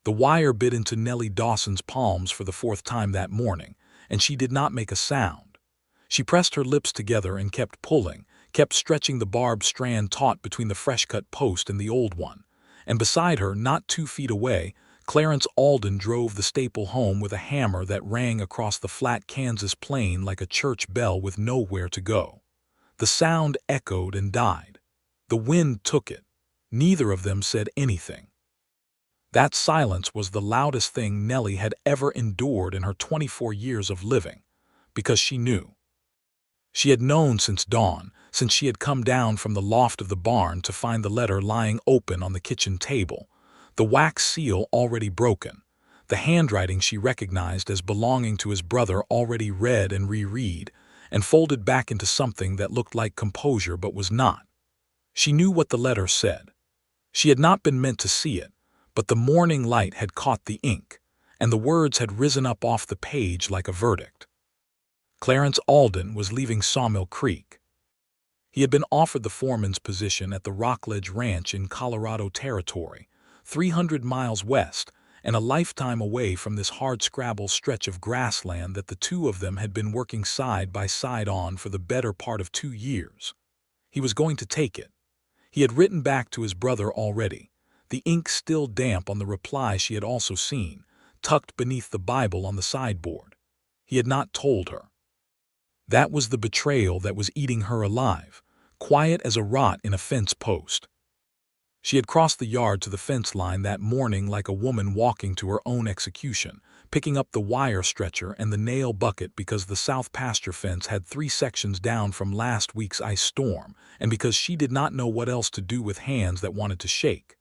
The wire bit into Nellie Dawson's palms for the fourth time that morning, and she did not make a sound. She pressed her lips together and kept pulling, kept stretching the barbed strand taut between the fresh-cut post and the old one. And beside her, not 2 feet away, Clarence Alden drove the staple home with a hammer that rang across the flat Kansas plain like a church bell with nowhere to go. The sound echoed and died. The wind took it. Neither of them said anything. That silence was the loudest thing Nellie had ever endured in her 24 years of living, because she knew. She had known since dawn, since she had come down from the loft of the barn to find the letter lying open on the kitchen table, the wax seal already broken, the handwriting she recognized as belonging to his brother already read and reread, and folded back into something that looked like composure but was not. She knew what the letter said. She had not been meant to see it, but the morning light had caught the ink, and the words had risen up off the page like a verdict. Clarence Alden was leaving Sawmill Creek. He had been offered the foreman's position at the Rockledge Ranch in Colorado Territory, 300 miles west, and a lifetime away from this hardscrabble stretch of grassland that the two of them had been working side by side on for the better part of 2 years. He was going to take it. He had written back to his brother already, the ink still damp on the reply she had also seen, tucked beneath the Bible on the sideboard. He had not told her. That was the betrayal that was eating her alive, quiet as a rot in a fence post. She had crossed the yard to the fence line that morning like a woman walking to her own execution, picking up the wire stretcher and the nail bucket because the south pasture fence had 3 sections down from last week's ice storm, and because she did not know what else to do with hands that wanted to shake.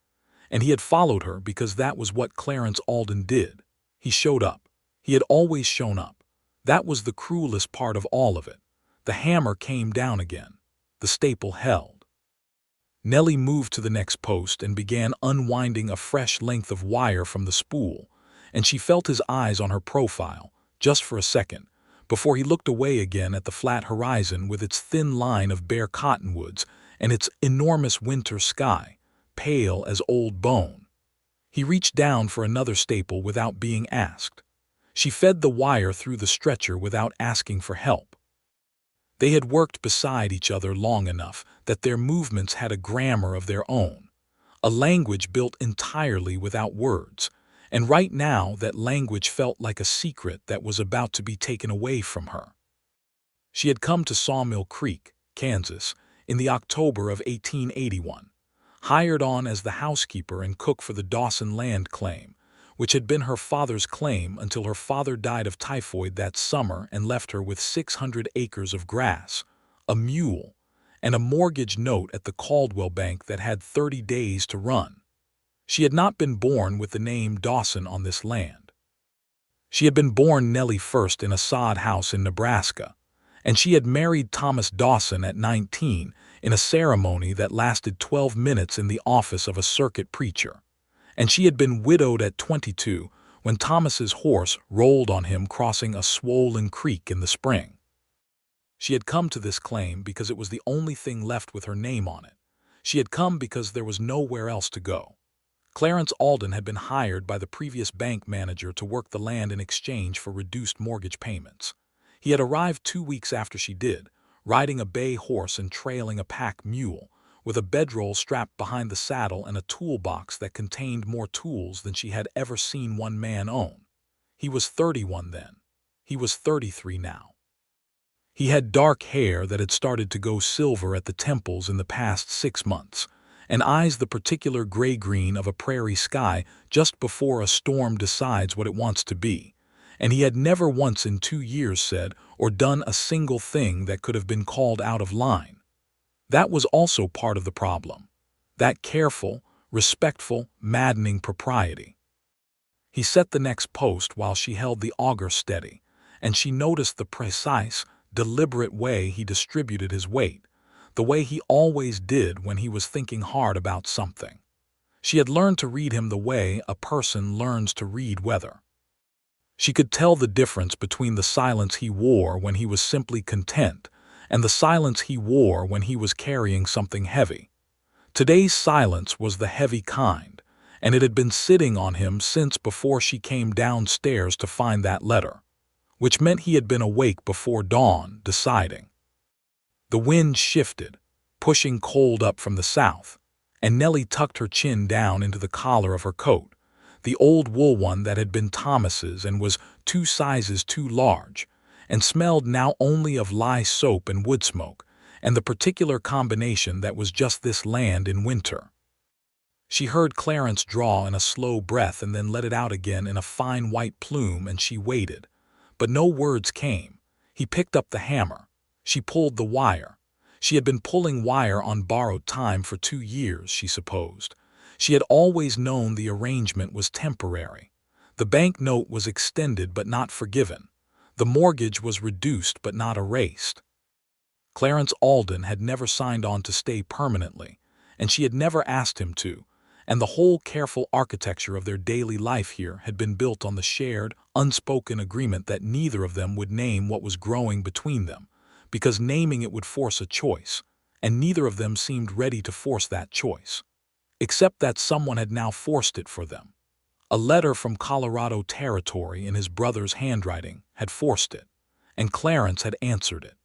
And he had followed her because that was what Clarence Alden did. He showed up. He had always shown up. That was the cruelest part of all of it. The hammer came down again. The staple held. Nellie moved to the next post and began unwinding a fresh length of wire from the spool, and she felt his eyes on her profile, just for a second, before he looked away again at the flat horizon with its thin line of bare cottonwoods and its enormous winter sky, pale as old bone. He reached down for another staple without being asked. She fed the wire through the stretcher without asking for help. They had worked beside each other long enough that their movements had a grammar of their own, a language built entirely without words, and right now that language felt like a secret that was about to be taken away from her. She had come to Sawmill Creek, Kansas, in the October of 1881, hired on as the housekeeper and cook for the Dawson land claim, which had been her father's claim until her father died of typhoid that summer and left her with 600 acres of grass, a mule, and a mortgage note at the Caldwell Bank that had 30 days to run. She had not been born with the name Dawson on this land. She had been born Nellie first in a sod house in Nebraska, and she had married Thomas Dawson at 19 in a ceremony that lasted 12 minutes in the office of a circuit preacher, and she had been widowed at 22 when Thomas's horse rolled on him crossing a swollen creek in the spring. She had come to this claim because it was the only thing left with her name on it. She had come because there was nowhere else to go. Clarence Alden had been hired by the previous bank manager to work the land in exchange for reduced mortgage payments. He had arrived 2 weeks after she did, riding a bay horse and trailing a pack mule, with a bedroll strapped behind the saddle and a toolbox that contained more tools than she had ever seen one man own. He was 31 then. He was 33 now. He had dark hair that had started to go silver at the temples in the past 6 months, and eyes the particular gray-green of a prairie sky just before a storm decides what it wants to be, and he had never once in 2 years said or done a single thing that could have been called out of line. That was also part of the problem, that careful, respectful, maddening propriety. He set the next post while she held the auger steady, and she noticed the precise, deliberate way he distributed his weight, the way he always did when he was thinking hard about something. She had learned to read him the way a person learns to read weather. She could tell the difference between the silence he wore when he was simply content and the silence he wore when he was carrying something heavy. Today's silence was the heavy kind, and it had been sitting on him since before she came downstairs to find that letter, which meant he had been awake before dawn, deciding. The wind shifted, pushing cold up from the south, and Nellie tucked her chin down into the collar of her coat, the old wool one that had been Thomas's and was 2 sizes too large, and smelled now only of lye soap and wood smoke, and the particular combination that was just this land in winter. She heard Clarence draw in a slow breath and then let it out again in a fine white plume, and she waited. But no words came. He picked up the hammer. She pulled the wire. She had been pulling wire on borrowed time for 2 years, she supposed. She had always known the arrangement was temporary. The bank note was extended but not forgiven. The mortgage was reduced but not erased. Clarence Alden had never signed on to stay permanently, and she had never asked him to, and the whole careful architecture of their daily life here had been built on the shared, unspoken agreement that neither of them would name what was growing between them, because naming it would force a choice, and neither of them seemed ready to force that choice. Except that someone had now forced it for them. A letter from Colorado Territory in his brother's handwriting had forced it, and Clarence had answered it.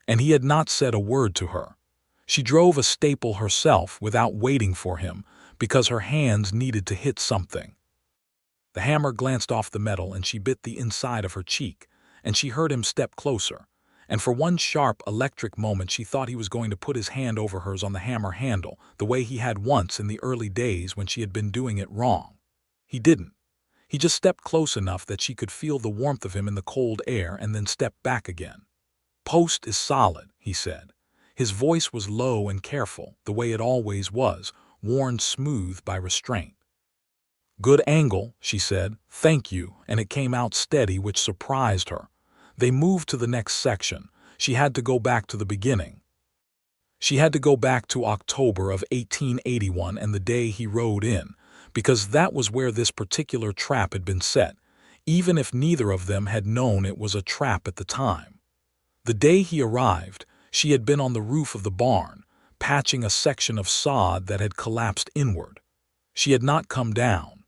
And he had not said a word to her. She drove a staple herself without waiting for him, because her hands needed to hit something. The hammer glanced off the metal and she bit the inside of her cheek, and she heard him step closer, and for one sharp electric moment she thought he was going to put his hand over hers on the hammer handle, the way he had once in the early days when she had been doing it wrong. He didn't. He just stepped close enough that she could feel the warmth of him in the cold air and then stepped back again. "Post is solid," he said. His voice was low and careful, the way it always was, worn smooth by restraint. "Good angle," she said. "Thank you," and it came out steady, which surprised her. They moved to the next section. She had to go back to the beginning. She had to go back to October of 1881 and the day he rode in, because that was where this particular trap had been set, even if neither of them had known it was a trap at the time. The day he arrived, she had been on the roof of the barn, patching a section of sod that had collapsed inward. She had not come down.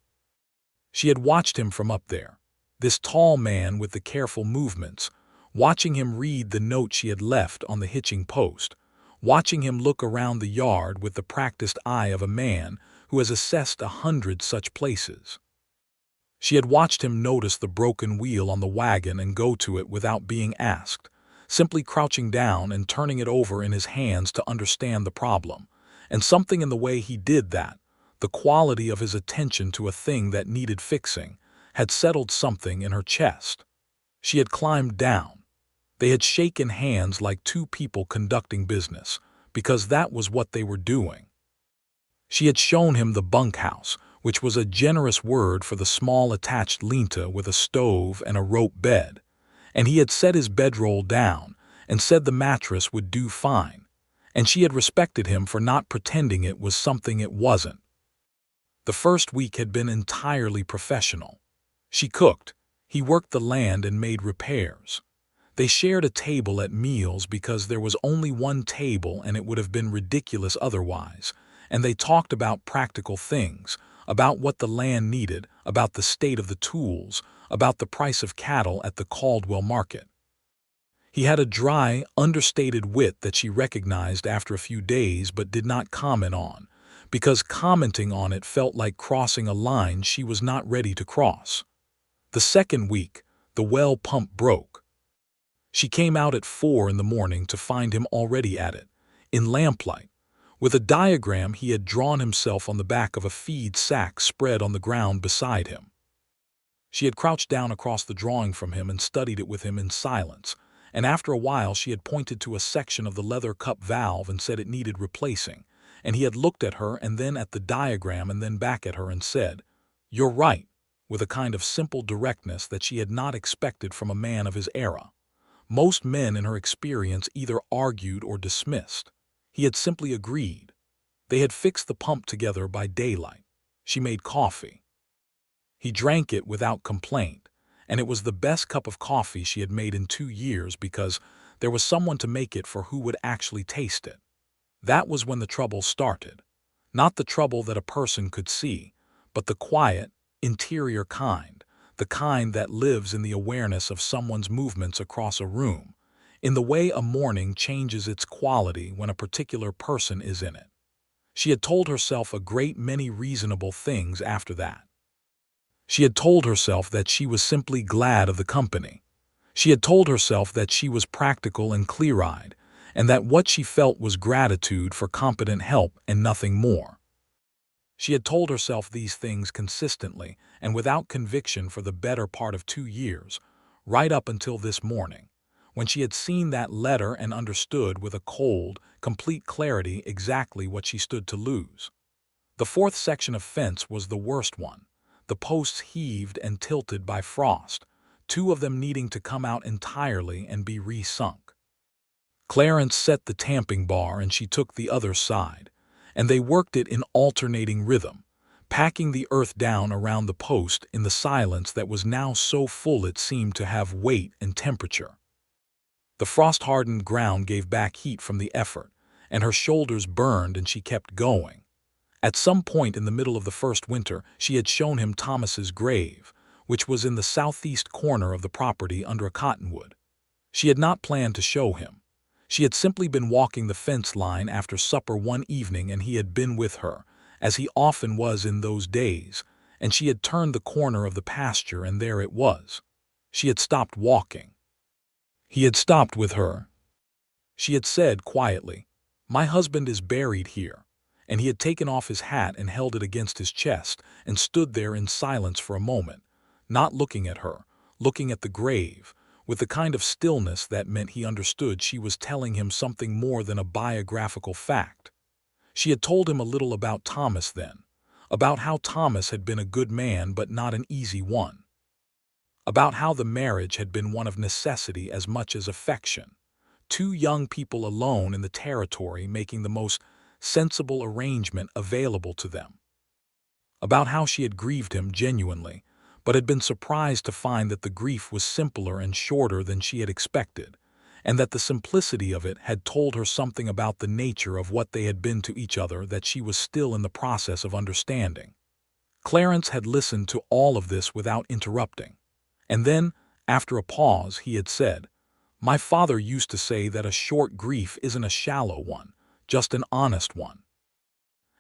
She had watched him from up there, this tall man with the careful movements, watching him read the note she had left on the hitching post, watching him look around the yard with the practiced eye of a man who has assessed 100 such places. She had watched him notice the broken wheel on the wagon and go to it without being asked, simply crouching down and turning it over in his hands to understand the problem, and something in the way he did that, the quality of his attention to a thing that needed fixing, had settled something in her chest. She had climbed down. They had shaken hands like 2 people conducting business, because that was what they were doing. She had shown him the bunkhouse, which was a generous word for the small attached linta with a stove and a rope bed, and he had set his bedroll down and said the mattress would do fine, and she had respected him for not pretending it was something it wasn't. The first week had been entirely professional. She cooked, he worked the land and made repairs. They shared a table at meals because there was only one table and it would have been ridiculous otherwise, and they talked about practical things, about what the land needed, about the state of the tools, about the price of cattle at the Caldwell market. He had a dry, understated wit that she recognized after a few days but did not comment on, because commenting on it felt like crossing a line she was not ready to cross. The second week, the well pump broke. She came out at 4 in the morning to find him already at it, in lamplight, with a diagram he had drawn himself on the back of a feed sack spread on the ground beside him. She had crouched down across the drawing from him and studied it with him in silence, and after a while she had pointed to a section of the leather cup valve and said it needed replacing, and he had looked at her and then at the diagram and then back at her and said, "You're right," with a kind of simple directness that she had not expected from a man of his era. Most men in her experience either argued or dismissed. He had simply agreed. They had fixed the pump together by daylight. She made coffee. He drank it without complaint, and it was the best cup of coffee she had made in 2 years because there was someone to make it for who would actually taste it. That was when the trouble started. Not the trouble that a person could see, but the quiet, interior kind, the kind that lives in the awareness of someone's movements across a room, in the way a morning changes its quality when a particular person is in it. She had told herself a great many reasonable things after that. She had told herself that she was simply glad of the company. She had told herself that she was practical and clear-eyed, and that what she felt was gratitude for competent help and nothing more. She had told herself these things consistently and without conviction for the better part of 2 years, right up until this morning, when she had seen that letter and understood with a cold, complete clarity exactly what she stood to lose. The fourth section of fence was the worst one, the posts heaved and tilted by frost, two of them needing to come out entirely and be re-sunk. Clarence set the tamping bar and she took the other side, and they worked it in alternating rhythm, packing the earth down around the post in the silence that was now so full it seemed to have weight and temperature. The frost-hardened ground gave back heat from the effort, and her shoulders burned and she kept going. At some point in the middle of the first winter, she had shown him Thomas's grave, which was in the southeast corner of the property under a cottonwood. She had not planned to show him. She had simply been walking the fence line after supper one evening and he had been with her, as he often was in those days, and she had turned the corner of the pasture and there it was. She had stopped walking. He had stopped with her. She had said quietly, "My husband is buried here," and he had taken off his hat and held it against his chest and stood there in silence for a moment, not looking at her, looking at the grave, with the kind of stillness that meant he understood she was telling him something more than a biographical fact. She had told him a little about Thomas then, about how Thomas had been a good man but not an easy one, about how the marriage had been one of necessity as much as affection, two young people alone in the territory making the most sensible arrangement available to them, about how she had grieved him genuinely, but had been surprised to find that the grief was simpler and shorter than she had expected, and that the simplicity of it had told her something about the nature of what they had been to each other that she was still in the process of understanding. Clarence had listened to all of this without interrupting, and then, after a pause, he had said, "My father used to say that a short grief isn't a shallow one, just an honest one."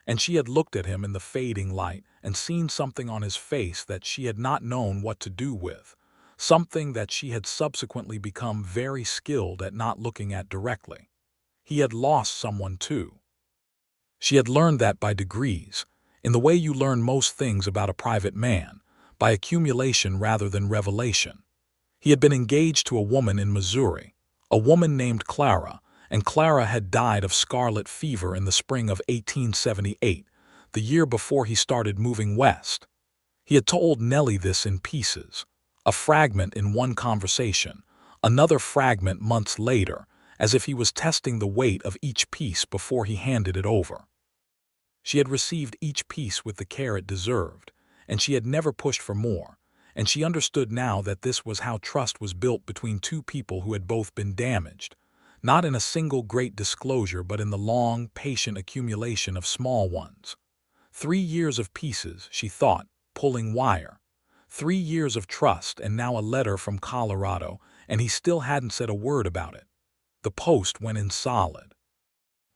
And she had looked at him in the fading light and seen something on his face that she had not known what to do with, something that she had subsequently become very skilled at not looking at directly. He had lost someone too. She had learned that by degrees, in the way you learn most things about a private man, by accumulation rather than revelation. He had been engaged to a woman in Missouri, a woman named Clara, and Clara had died of scarlet fever in the spring of 1878, the year before he started moving west. He had told Nellie this in pieces, a fragment in one conversation, another fragment months later, as if he was testing the weight of each piece before he handed it over. She had received each piece with the care it deserved, and she had never pushed for more, and she understood now that this was how trust was built between two people who had both been damaged, not in a single great disclosure but in the long, patient accumulation of small ones. 3 years of pieces, she thought, pulling wire. 3 years of trust, and now a letter from Colorado, and he still hadn't said a word about it. The post went in solid.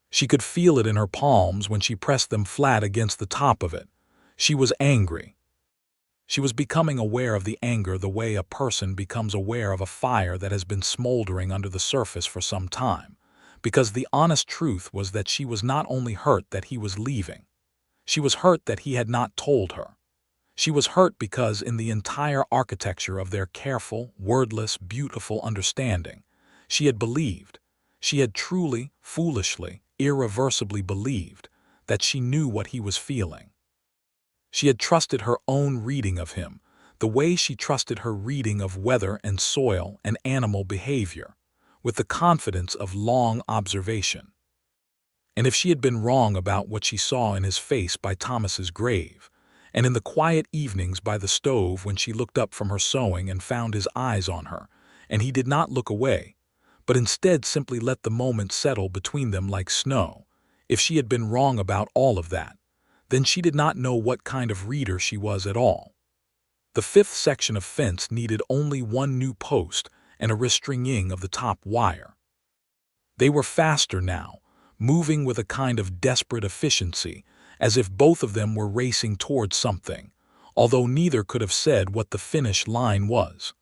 She could feel it in her palms when she pressed them flat against the top of it. She was angry. She was becoming aware of the anger the way a person becomes aware of a fire that has been smoldering under the surface for some time, because the honest truth was that she was not only hurt that he was leaving. She was hurt that he had not told her. She was hurt because in the entire architecture of their careful, wordless, beautiful understanding, she had believed, she had truly, foolishly, irreversibly believed, that she knew what he was feeling. She had trusted her own reading of him, the way she trusted her reading of weather and soil and animal behavior, with the confidence of long observation. And if she had been wrong about what she saw in his face by Thomas's grave, and in the quiet evenings by the stove when she looked up from her sewing and found his eyes on her, and he did not look away, but instead simply let the moment settle between them like snow, if she had been wrong about all of that, then she did not know what kind of reader she was at all. The fifth section of fence needed only one new post and a restringing of the top wire. They were faster now, moving with a kind of desperate efficiency, as if both of them were racing towards something, although neither could have said what the finish line was.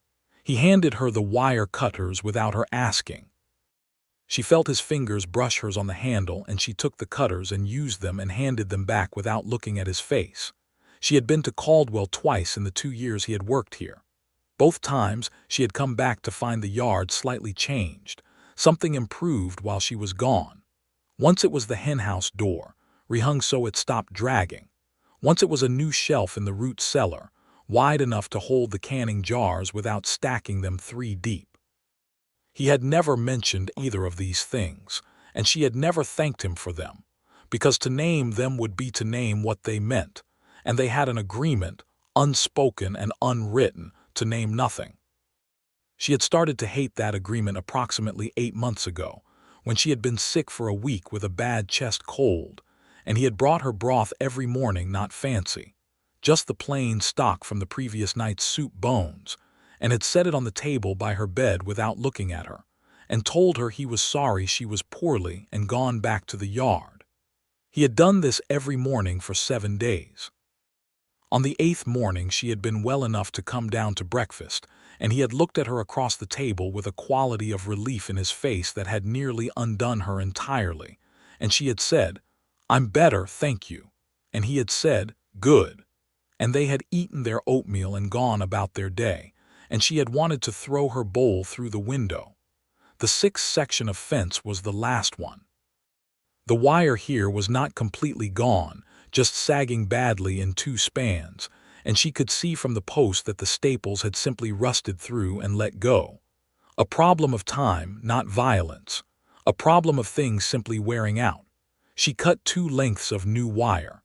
He handed her the wire cutters without her asking. She felt his fingers brush hers on the handle, and she took the cutters and used them and handed them back without looking at his face. She had been to Caldwell twice in the 2 years he had worked here. Both times she had come back to find the yard slightly changed, something improved while she was gone. Once it was the henhouse door, rehung so it stopped dragging. Once it was a new shelf in the root cellar, wide enough to hold the canning jars without stacking them 3 deep. He had never mentioned either of these things, and she had never thanked him for them, because to name them would be to name what they meant, and they had an agreement, unspoken and unwritten, to name nothing. She had started to hate that agreement approximately 8 months ago, when she had been sick for a week with a bad chest cold, and he had brought her broth every morning, not fancy, just the plain stock from the previous night's soup bones, and had set it on the table by her bed without looking at her, and told her he was sorry she was poorly and gone back to the yard. He had done this every morning for 7 days. On the 8th morning she had been well enough to come down to breakfast, and he had looked at her across the table with a quality of relief in his face that had nearly undone her entirely, and she had said, "I'm better, thank you," and he had said, "Good," and they had eaten their oatmeal and gone about their day, and she had wanted to throw her bowl through the window. The 6th section of fence was the last one. The wire here was not completely gone, just sagging badly in 2 spans, and she could see from the post that the staples had simply rusted through and let go. A problem of time, not violence. A problem of things simply wearing out. She cut 2 lengths of new wire.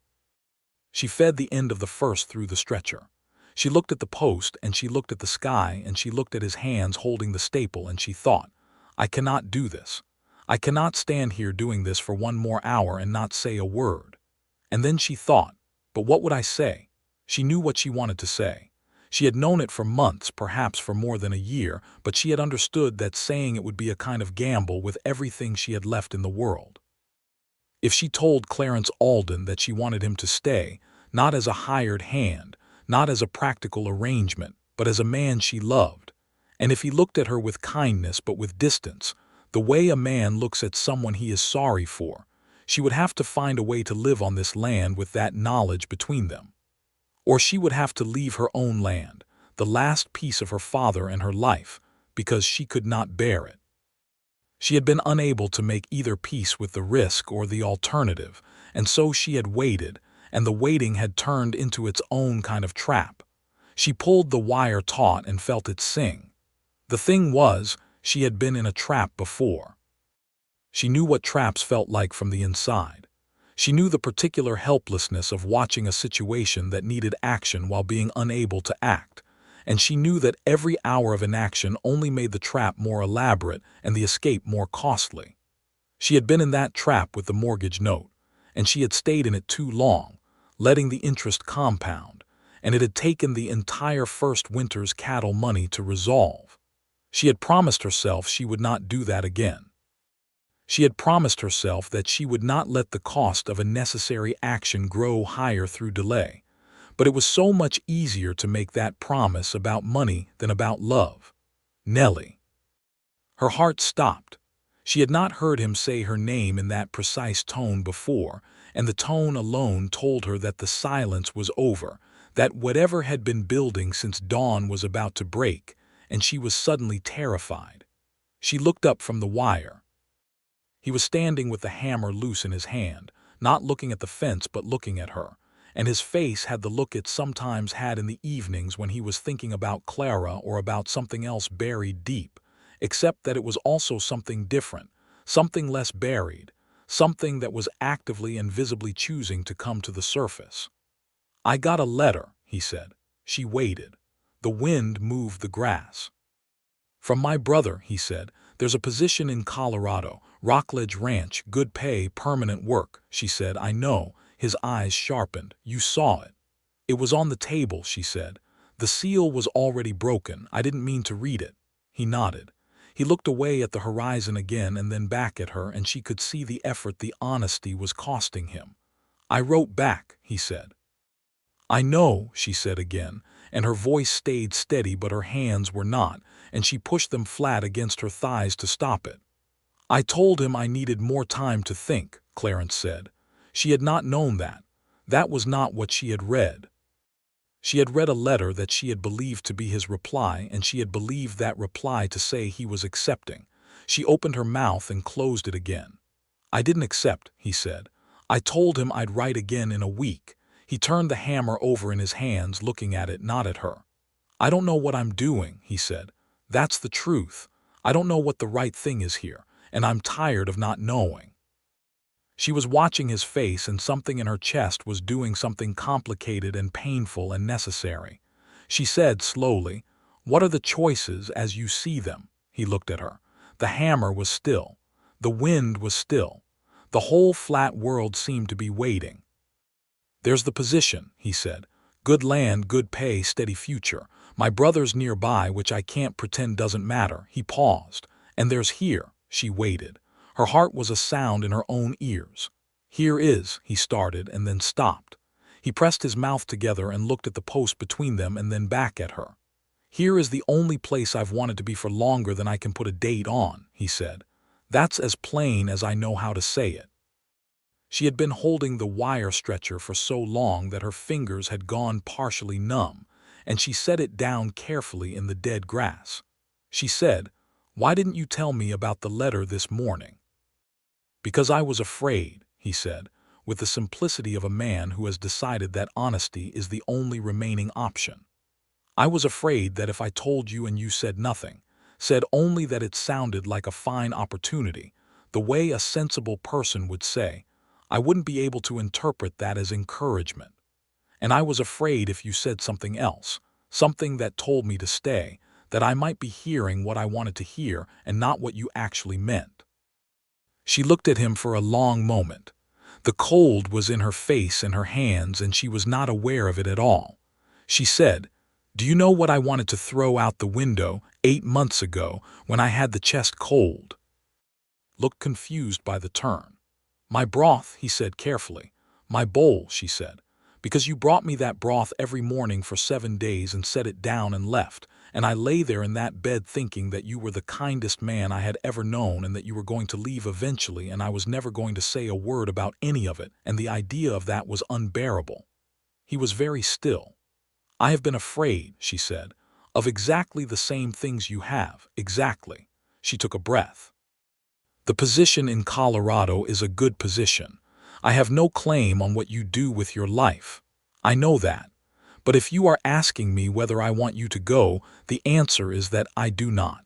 She fed the end of the first through the stretcher. She looked at the post, and she looked at the sky, and she looked at his hands holding the staple, and she thought, "I cannot do this. I cannot stand here doing this for 1 more hour and not say a word." And then she thought, but what would I say? She knew what she wanted to say. She had known it for months, perhaps for more than a year, but she had understood that saying it would be a kind of gamble with everything she had left in the world. If she told Clarence Alden that she wanted him to stay, not as a hired hand, not as a practical arrangement, but as a man she loved, and if he looked at her with kindness but with distance, the way a man looks at someone he is sorry for, she would have to find a way to live on this land with that knowledge between them. Or she would have to leave her own land, the last piece of her father and her life, because she could not bear it. She had been unable to make either peace with the risk or the alternative, and so she had waited, and the waiting had turned into its own kind of trap. She pulled the wire taut and felt it sing. The thing was, she had been in a trap before. She knew what traps felt like from the inside. She knew the particular helplessness of watching a situation that needed action while being unable to act, and she knew that every hour of inaction only made the trap more elaborate and the escape more costly. She had been in that trap with the mortgage note, and she had stayed in it too long, letting the interest compound, and it had taken the entire first winter's cattle money to resolve. She had promised herself she would not do that again. She had promised herself that she would not let the cost of a necessary action grow higher through delay, but it was so much easier to make that promise about money than about love. Nellie. Her heart stopped. She had not heard him say her name in that precise tone before, and the tone alone told her that the silence was over, that whatever had been building since dawn was about to break, and she was suddenly terrified. She looked up from the wire. He was standing with the hammer loose in his hand, not looking at the fence but looking at her, and his face had the look it sometimes had in the evenings when he was thinking about Clara or about something else buried deep, except that it was also something different, something less buried, something that was actively and visibly choosing to come to the surface. "I got a letter," he said. She waited. The wind moved the grass. "From my brother," he said. "There's a position in Colorado, Rockledge Ranch, good pay, permanent work," she said. "I know." His eyes sharpened. "You saw it." "It was on the table," she said. "The seal was already broken. I didn't mean to read it." He nodded. He looked away at the horizon again and then back at her, and she could see the effort the honesty was costing him. "I wrote back," he said. "I know," she said again, and her voice stayed steady but her hands were not, and she pushed them flat against her thighs to stop it. "I told him I needed more time to think," Clarence said. She had not known that. That was not what she had read. She had read a letter that she had believed to be his reply, and she had believed that reply to say he was accepting. She opened her mouth and closed it again. "I didn't accept," he said. "I told him I'd write again in a week." He turned the hammer over in his hands, looking at it, not at her. "I don't know what I'm doing," he said. "That's the truth. I don't know what the right thing is here, and I'm tired of not knowing." She was watching his face, and something in her chest was doing something complicated and painful and necessary. She said slowly, "What are the choices as you see them?" He looked at her. The hammer was still. The wind was still. The whole flat world seemed to be waiting. "There's the position," he said. "Good land, good pay, steady future. My brother's nearby, which I can't pretend doesn't matter." He paused. "And there's here." She waited. Her heart was a sound in her own ears. "Here is," he started and then stopped. He pressed his mouth together and looked at the post between them and then back at her. "Here is the only place I've wanted to be for longer than I can put a date on," he said. "That's as plain as I know how to say it." She had been holding the wire stretcher for so long that her fingers had gone partially numb, and she set it down carefully in the dead grass. She said, "Why didn't you tell me about the letter this morning?" "Because I was afraid," he said, with the simplicity of a man who has decided that honesty is the only remaining option. "I was afraid that if I told you and you said nothing, said only that it sounded like a fine opportunity, the way a sensible person would say, I wouldn't be able to interpret that as encouragement. And I was afraid if you said something else, something that told me to stay, that I might be hearing what I wanted to hear and not what you actually meant." She looked at him for a long moment. The cold was in her face and her hands, and she was not aware of it at all. She said, "Do you know what I wanted to throw out the window 8 months ago when I had the chest cold?" Looked confused by the turn. "My broth," he said carefully. "My bowl," she said. "Because you brought me that broth every morning for 7 days and set it down and left, and I lay there in that bed thinking that you were the kindest man I had ever known and that you were going to leave eventually and I was never going to say a word about any of it, and the idea of that was unbearable." He was very still. "I have been afraid," she said, "of exactly the same things you have, exactly." She took a breath. "The position in Colorado is a good position. I have no claim on what you do with your life. I know that. But if you are asking me whether I want you to go, the answer is that I do not.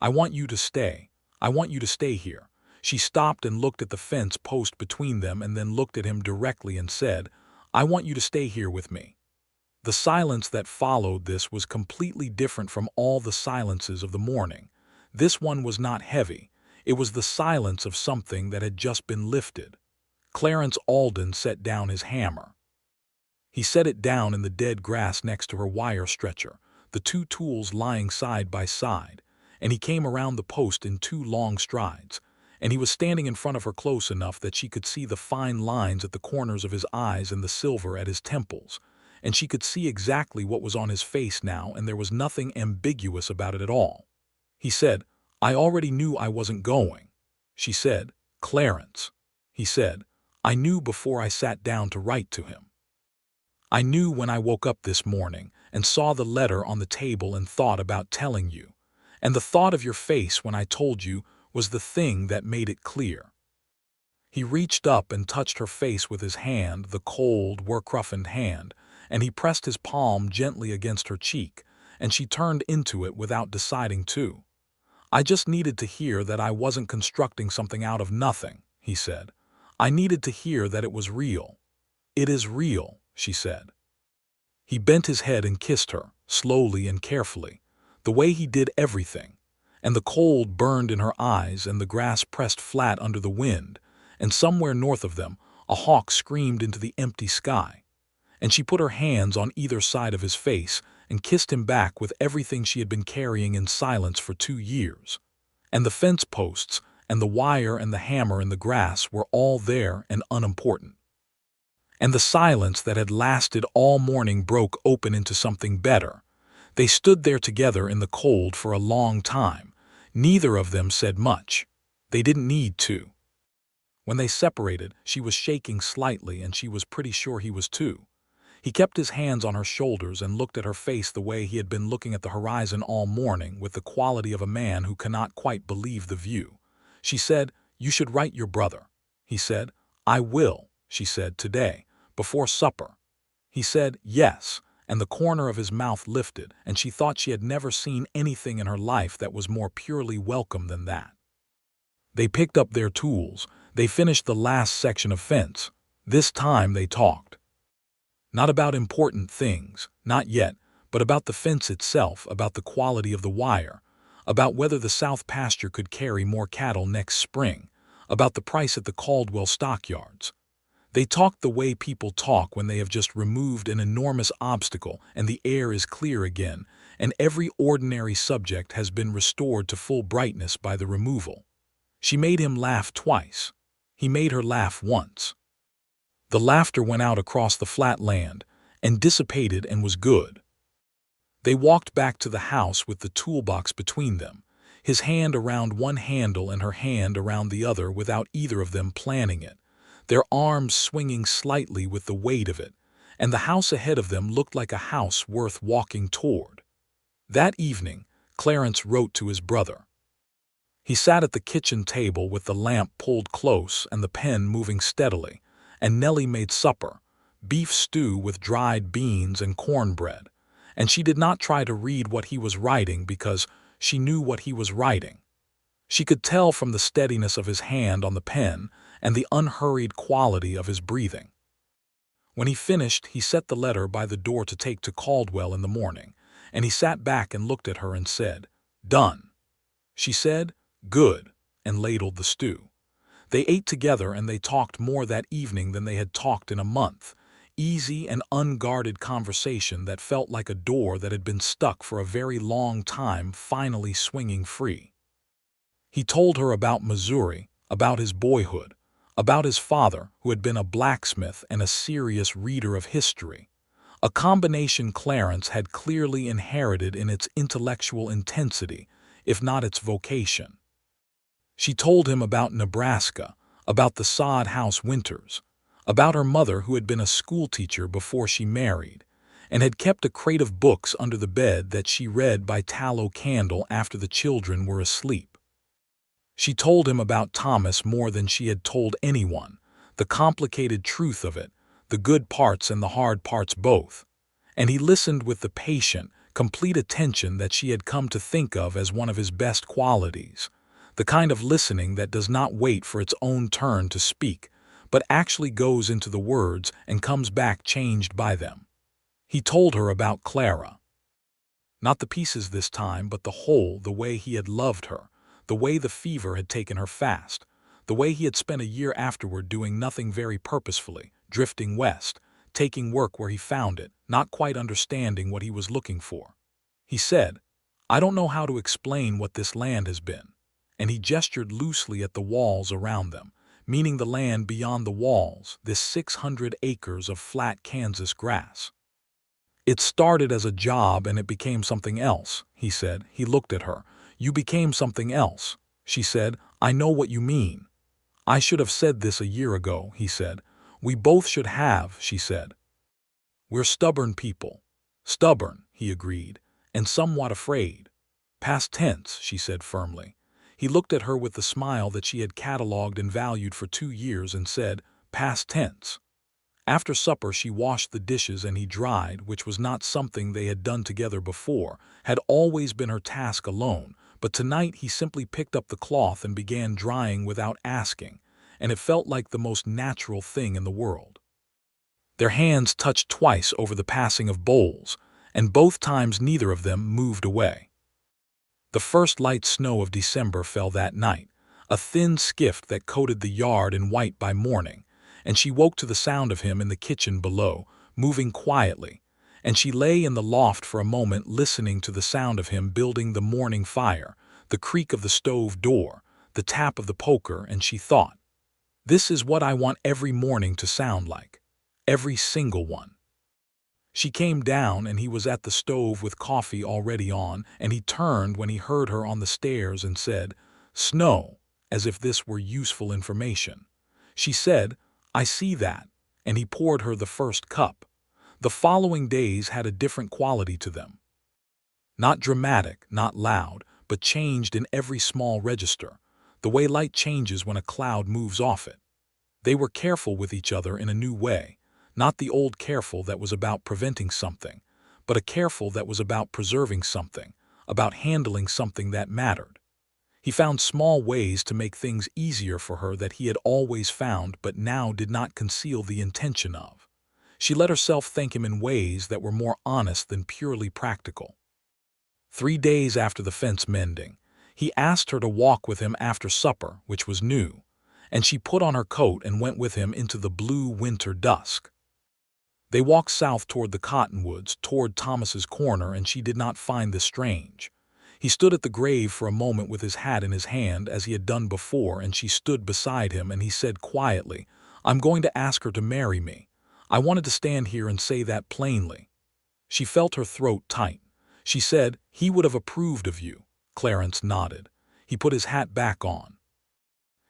I want you to stay. I want you to stay here." She stopped and looked at the fence post between them and then looked at him directly and said, "I want you to stay here with me." The silence that followed this was completely different from all the silences of the morning. This one was not heavy. It was the silence of something that had just been lifted. Clarence Alden set down his hammer. He set it down in the dead grass next to her wire stretcher, the two tools lying side by side, and he came around the post in 2 long strides, and he was standing in front of her close enough that she could see the fine lines at the corners of his eyes and the silver at his temples, and she could see exactly what was on his face now, and there was nothing ambiguous about it at all. He said, "I already knew I wasn't going." She said, "Clarence." He said, "I knew before I sat down to write to him. I knew when I woke up this morning and saw the letter on the table and thought about telling you. And the thought of your face when I told you was the thing that made it clear." He reached up and touched her face with his hand, the cold, work-roughened hand, and he pressed his palm gently against her cheek, and she turned into it without deciding to. "I just needed to hear that I wasn't constructing something out of nothing," he said. "I needed to hear that it was real." "It is real," she said. He bent his head and kissed her, slowly and carefully, the way he did everything, and the cold burned in her eyes and the grass pressed flat under the wind, and somewhere north of them, A hawk screamed into the empty sky. And she put her hands on either side of his face and kissed him back with everything she had been carrying in silence for 2 years. And the fence posts and the wire and the hammer and the grass were all there and unimportant. And the silence that had lasted all morning broke open into something better. They stood there together in the cold for a long time. Neither of them said much. They didn't need to. When they separated, she was shaking slightly, and she was pretty sure he was too. He kept his hands on her shoulders and looked at her face the way he had been looking at the horizon all morning, with the quality of a man who cannot quite believe the view. She said, "You should write your brother." He said, "I will," she said, "today, before supper." He said, "Yes," and the corner of his mouth lifted, and she thought she had never seen anything in her life that was more purely welcome than that. They picked up their tools. They finished the last section of fence. This time they talked. Not about important things, not yet, but about the fence itself, about the quality of the wire, about whether the south pasture could carry more cattle next spring, about the price at the Caldwell stockyards. They talked the way people talk when they have just removed an enormous obstacle and the air is clear again, and every ordinary subject has been restored to full brightness by the removal. She made him laugh twice. He made her laugh once. The laughter went out across the flat land and dissipated and was good. They walked back to the house with the toolbox between them, his hand around one handle and her hand around the other without either of them planning it, their arms swinging slightly with the weight of it, and the house ahead of them looked like a house worth walking toward. That evening, Clarence wrote to his brother. He sat at the kitchen table with the lamp pulled close and the pen moving steadily, and Nellie made supper, beef stew with dried beans and cornbread, and she did not try to read what he was writing because she knew what he was writing. She could tell from the steadiness of his hand on the pen and the unhurried quality of his breathing. When he finished, he set the letter by the door to take to Caldwell in the morning, and he sat back and looked at her and said, "Done." She said, "Good," and ladled the stew. They ate together and they talked more that evening than they had talked in a month. Easy and unguarded conversation that felt like a door that had been stuck for a very long time finally swinging free. He told her about Missouri, about his boyhood, about his father who had been a blacksmith and a serious reader of history, a combination Clarence had clearly inherited in its intellectual intensity, if not its vocation. She told him about Nebraska, about the sod house winters, about her mother who had been a schoolteacher before she married, and had kept a crate of books under the bed that she read by tallow candle after the children were asleep. She told him about Thomas more than she had told anyone, the complicated truth of it, the good parts and the hard parts both, and he listened with the patient, complete attention that she had come to think of as one of his best qualities, the kind of listening that does not wait for its own turn to speak, but actually goes into the words and comes back changed by them. He told her about Clara. Not the pieces this time, but the whole, the way he had loved her, the way the fever had taken her fast, the way he had spent a year afterward doing nothing very purposefully, drifting west, taking work where he found it, not quite understanding what he was looking for. He said, "I don't know how to explain what this land has been," and he gestured loosely at the walls around them, meaning the land beyond the walls, this 600 acres of flat Kansas grass. "It started as a job and it became something else," he said. He looked at her. "You became something else." She said, "I know what you mean." "I should have said this a year ago," he said. "We both should have," she said. "We're stubborn people." "Stubborn," he agreed, "and somewhat afraid." "Past tense," she said firmly. He looked at her with the smile that she had catalogued and valued for 2 years and said, "Past tense." After supper she washed the dishes and he dried, which was not something they had done together before, had always been her task alone, but tonight he simply picked up the cloth and began drying without asking, and it felt like the most natural thing in the world. Their hands touched twice over the passing of bowls, and both times neither of them moved away. The first light snow of December fell that night, a thin skiff that coated the yard in white by morning, and she woke to the sound of him in the kitchen below, moving quietly, and she lay in the loft for a moment listening to the sound of him building the morning fire, the creak of the stove door, the tap of the poker, and she thought, "This is what I want every morning to sound like. Every single one." She came down and he was at the stove with coffee already on, and he turned when he heard her on the stairs and said, "Snow," as if this were useful information. She said, "I see that," and he poured her the first cup. The following days had a different quality to them. Not dramatic, not loud, but changed in every small register, the way light changes when a cloud moves off it. They were careful with each other in a new way, not the old careful that was about preventing something, but a careful that was about preserving something, about handling something that mattered. He found small ways to make things easier for her that he had always found but now did not conceal the intention of. She let herself thank him in ways that were more honest than purely practical. 3 days after the fence mending, he asked her to walk with him after supper, which was new, and she put on her coat and went with him into the blue winter dusk. They walked south toward the cottonwoods, toward Thomas's corner, and she did not find this strange. He stood at the grave for a moment with his hat in his hand, as he had done before, and she stood beside him, and he said quietly, "I'm going to ask her to marry me. I wanted to stand here and say that plainly." She felt her throat tight. She said, "He would have approved of you." Clarence nodded. He put his hat back on.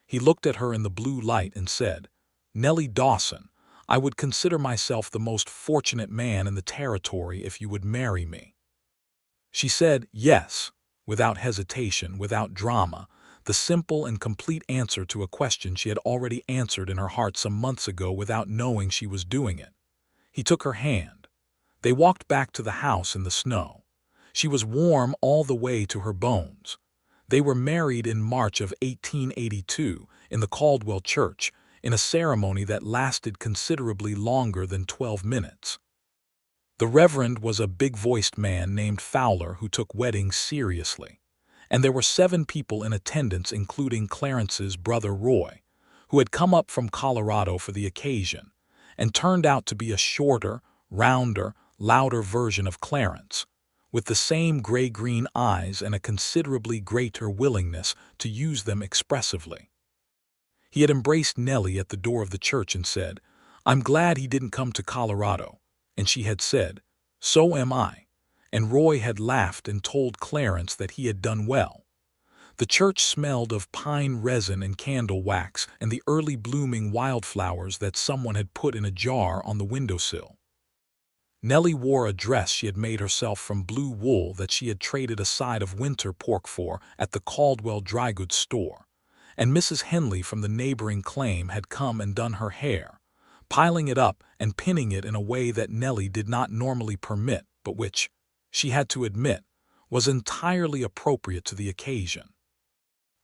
He looked at her in the blue light and said, "Nellie Dawson, I would consider myself the most fortunate man in the territory if you would marry me." She said, "Yes," without hesitation, without drama, the simple and complete answer to a question she had already answered in her heart some months ago without knowing she was doing it. He took her hand. They walked back to the house in the snow. She was warm all the way to her bones. They were married in March of 1882 in the Caldwell Church, in a ceremony that lasted considerably longer than 12 minutes. The Reverend was a big-voiced man named Fowler who took weddings seriously, and there were 7 people in attendance, including Clarence's brother Roy, who had come up from Colorado for the occasion, and turned out to be a shorter, rounder, louder version of Clarence, with the same gray-green eyes and a considerably greater willingness to use them expressively. He had embraced Nellie at the door of the church and said, "I'm glad he didn't come to Colorado," and she had said, "So am I," and Roy had laughed and told Clarence that he had done well. The church smelled of pine resin and candle wax and the early blooming wildflowers that someone had put in a jar on the windowsill. Nellie wore a dress she had made herself from blue wool that she had traded a side of winter pork for at the Caldwell dry goods store, and Mrs. Henley from the neighboring claim had come and done her hair, piling it up and pinning it in a way that Nellie did not normally permit, but which, she had to admit, was entirely appropriate to the occasion.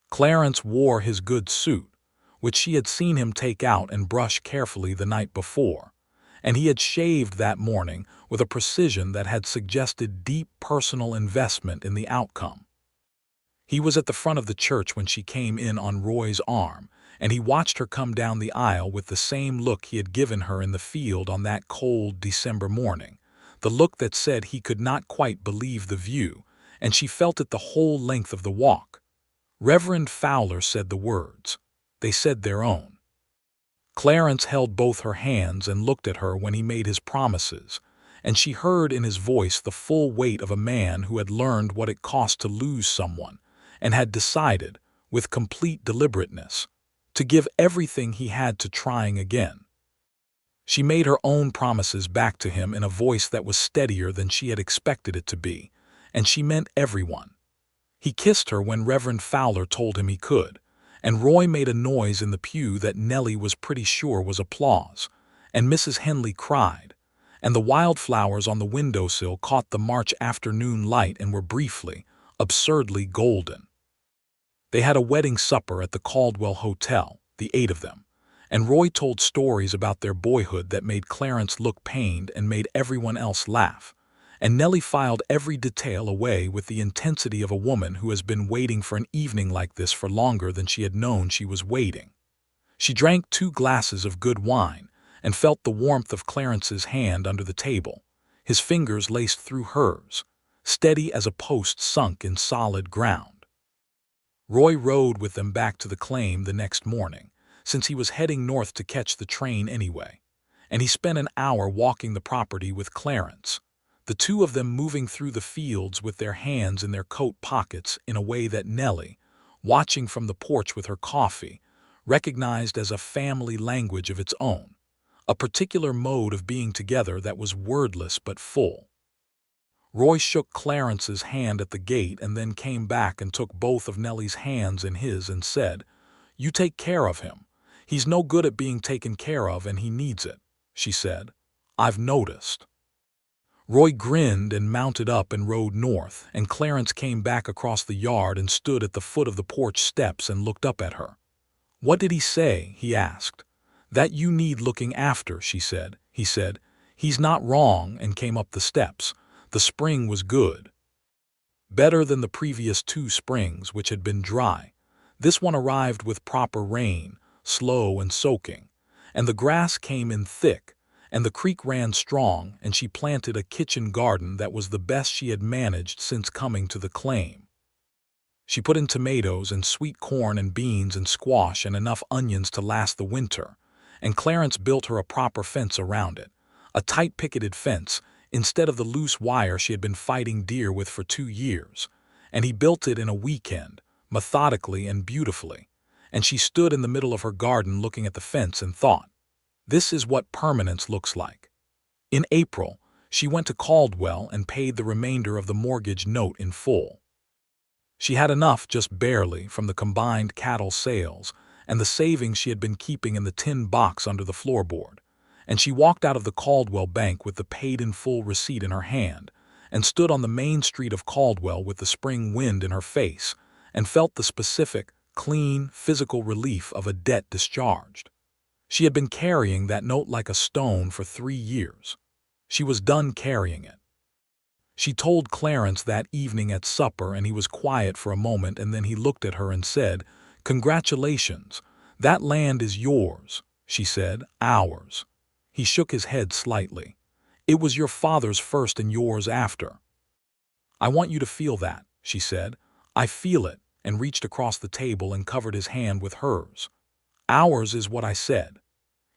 Clarence wore his good suit, which she had seen him take out and brush carefully the night before, and he had shaved that morning with a precision that had suggested deep personal investment in the outcome. He was at the front of the church when she came in on Roy's arm, and he watched her come down the aisle with the same look he had given her in the field on that cold December morning, the look that said he could not quite believe the view, and she felt it the whole length of the walk. Reverend Fowler said the words. They said their own. Clarence held both her hands and looked at her when he made his promises, and she heard in his voice the full weight of a man who had learned what it cost to lose someone, and had decided, with complete deliberateness, to give everything he had to trying again. She made her own promises back to him in a voice that was steadier than she had expected it to be, and she meant everyone. He kissed her when Reverend Fowler told him he could, and Roy made a noise in the pew that Nellie was pretty sure was applause, and Mrs. Henley cried, and the wildflowers on the windowsill caught the March afternoon light and were briefly, absurdly golden. They had a wedding supper at the Caldwell Hotel, the 8 of them, and Roy told stories about their boyhood that made Clarence look pained and made everyone else laugh, and Nellie filed every detail away with the intensity of a woman who has been waiting for an evening like this for longer than she had known she was waiting. She drank 2 glasses of good wine and felt the warmth of Clarence's hand under the table, his fingers laced through hers, steady as a post sunk in solid ground. Roy rode with them back to the claim the next morning, since he was heading north to catch the train anyway, and he spent an hour walking the property with Clarence, the two of them moving through the fields with their hands in their coat pockets in a way that Nellie, watching from the porch with her coffee, recognized as a family language of its own, a particular mode of being together that was wordless but full. Roy shook Clarence's hand at the gate and then came back and took both of Nellie's hands in his and said, "You take care of him. He's no good at being taken care of and he needs it," she said. "I've noticed." Roy grinned and mounted up and rode north, and Clarence came back across the yard and stood at the foot of the porch steps and looked up at her. "What did he say?" he asked. "That you need looking after," she said. He said, "He's not wrong," and came up the steps. The spring was good. Better than the previous 2 springs, which had been dry. This one arrived with proper rain, slow and soaking, and the grass came in thick, and the creek ran strong, and she planted a kitchen garden that was the best she had managed since coming to the claim. She put in tomatoes and sweet corn and beans and squash and enough onions to last the winter, and Clarence built her a proper fence around it, a tight picketed fence, instead of the loose wire she had been fighting deer with for 2 years, and he built it in a weekend, methodically and beautifully, and she stood in the middle of her garden looking at the fence and thought, "This is what permanence looks like." In April, she went to Caldwell and paid the remainder of the mortgage note in full. She had enough, just barely, from the combined cattle sales and the savings she had been keeping in the tin box under the floorboard, and she walked out of the Caldwell bank with the paid-in-full receipt in her hand and stood on the main street of Caldwell with the spring wind in her face and felt the specific, clean, physical relief of a debt discharged. She had been carrying that note like a stone for 3 years. She was done carrying it. She told Clarence that evening at supper, and he was quiet for a moment, and then he looked at her and said, "Congratulations. That land is yours," she said. "Ours." He shook his head slightly. "It was your father's first and yours after." "I want you to feel that," she said. "I feel it," and reached across the table and covered his hand with hers. "Ours is what I said."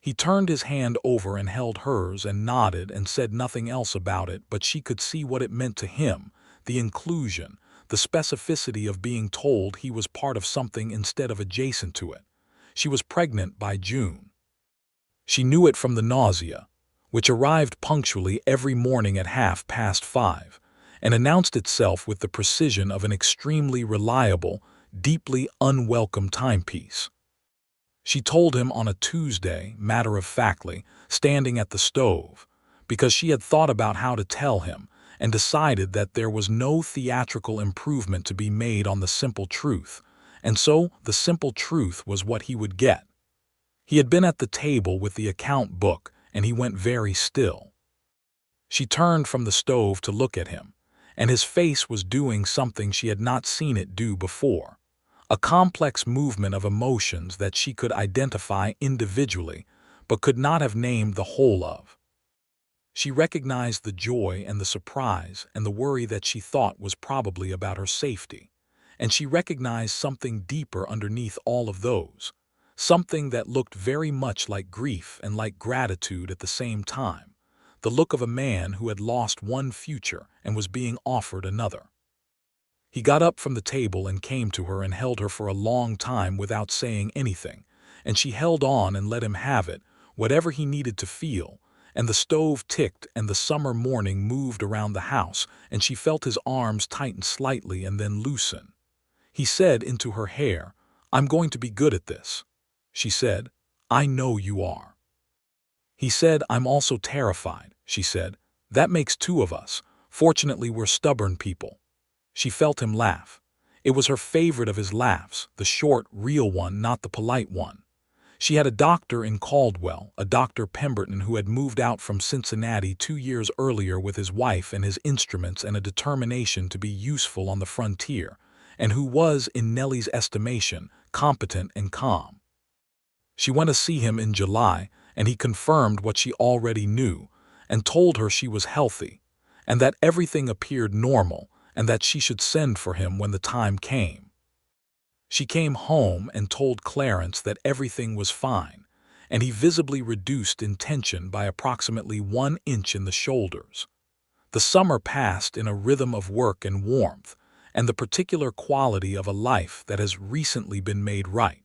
He turned his hand over and held hers and nodded and said nothing else about it, but she could see what it meant to him, the inclusion, the specificity of being told he was part of something instead of adjacent to it. She was pregnant by June. She knew it from the nausea, which arrived punctually every morning at 5:30, and announced itself with the precision of an extremely reliable, deeply unwelcome timepiece. She told him on a Tuesday, matter-of-factly, standing at the stove, because she had thought about how to tell him and decided that there was no theatrical improvement to be made on the simple truth, and so the simple truth was what he would get. He had been at the table with the account book, and he went very still. She turned from the stove to look at him, and his face was doing something she had not seen it do before, a complex movement of emotions that she could identify individually but could not have named the whole of. She recognized the joy and the surprise and the worry that she thought was probably about her safety, and she recognized something deeper underneath all of those, something that looked very much like grief and like gratitude at the same time, the look of a man who had lost one future and was being offered another. He got up from the table and came to her and held her for a long time without saying anything, and she held on and let him have it, whatever he needed to feel, and the stove ticked and the summer morning moved around the house, and she felt his arms tighten slightly and then loosen. He said into her hair, "I'm going to be good at this." She said, "I know you are." He said, "I'm also terrified," she said. "That makes 2 of us. Fortunately, we're stubborn people." She felt him laugh. It was her favorite of his laughs, the short, real one, not the polite one. She had a doctor in Caldwell, a Dr. Pemberton, who had moved out from Cincinnati 2 years earlier with his wife and his instruments and a determination to be useful on the frontier, and who was, in Nellie's estimation, competent and calm. She went to see him in July, and he confirmed what she already knew and told her she was healthy, and that everything appeared normal and that she should send for him when the time came. She came home and told Clarence that everything was fine, and he visibly reduced in tension by approximately 1 inch in the shoulders. The summer passed in a rhythm of work and warmth, and the particular quality of a life that has recently been made right.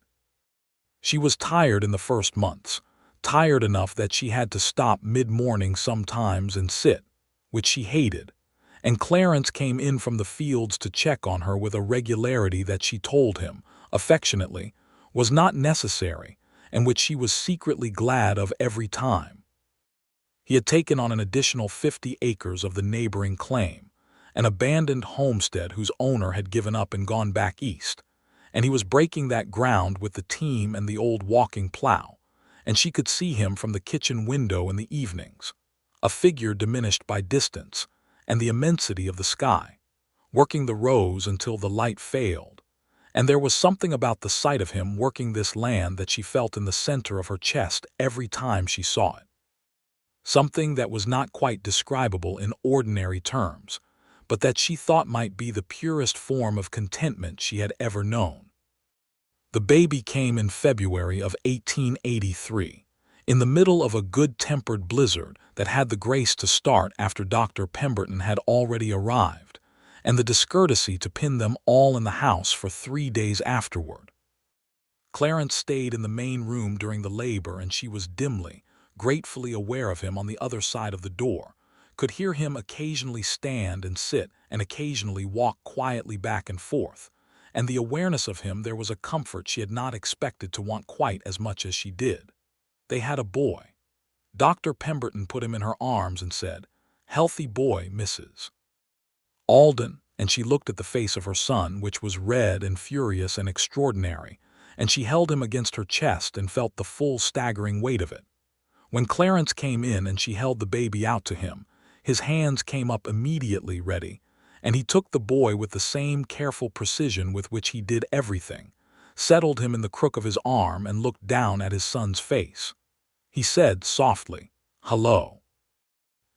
She was tired in the first months, tired enough that she had to stop mid-morning sometimes and sit, which she hated, and Clarence came in from the fields to check on her with a regularity that she told him, affectionately, was not necessary, and which she was secretly glad of every time. He had taken on an additional 50 acres of the neighboring claim, an abandoned homestead whose owner had given up and gone back east, and he was breaking that ground with the team and the old walking plow, and she could see him from the kitchen window in the evenings, a figure diminished by distance and the immensity of the sky, working the rows until the light failed, and there was something about the sight of him working this land that she felt in the center of her chest every time she saw it. Something that was not quite describable in ordinary terms, but that she thought might be the purest form of contentment she had ever known. The baby came in February of 1883, in the middle of a good-tempered blizzard that had the grace to start after Dr. Pemberton had already arrived, and the discourtesy to pin them all in the house for 3 days afterward. Clarence stayed in the main room during the labor, and she was dimly, gratefully aware of him on the other side of the door, could hear him occasionally stand and sit and occasionally walk quietly back and forth, and the awareness of him there was a comfort she had not expected to want quite as much as she did. They had a boy. Dr. Pemberton put him in her arms and said, "Healthy boy, Mrs. Alden," and she looked at the face of her son, which was red and furious and extraordinary, and she held him against her chest and felt the full staggering weight of it. When Clarence came in and she held the baby out to him, his hands came up immediately ready, and he took the boy with the same careful precision with which he did everything, settled him in the crook of his arm and looked down at his son's face. He said softly, "Hello."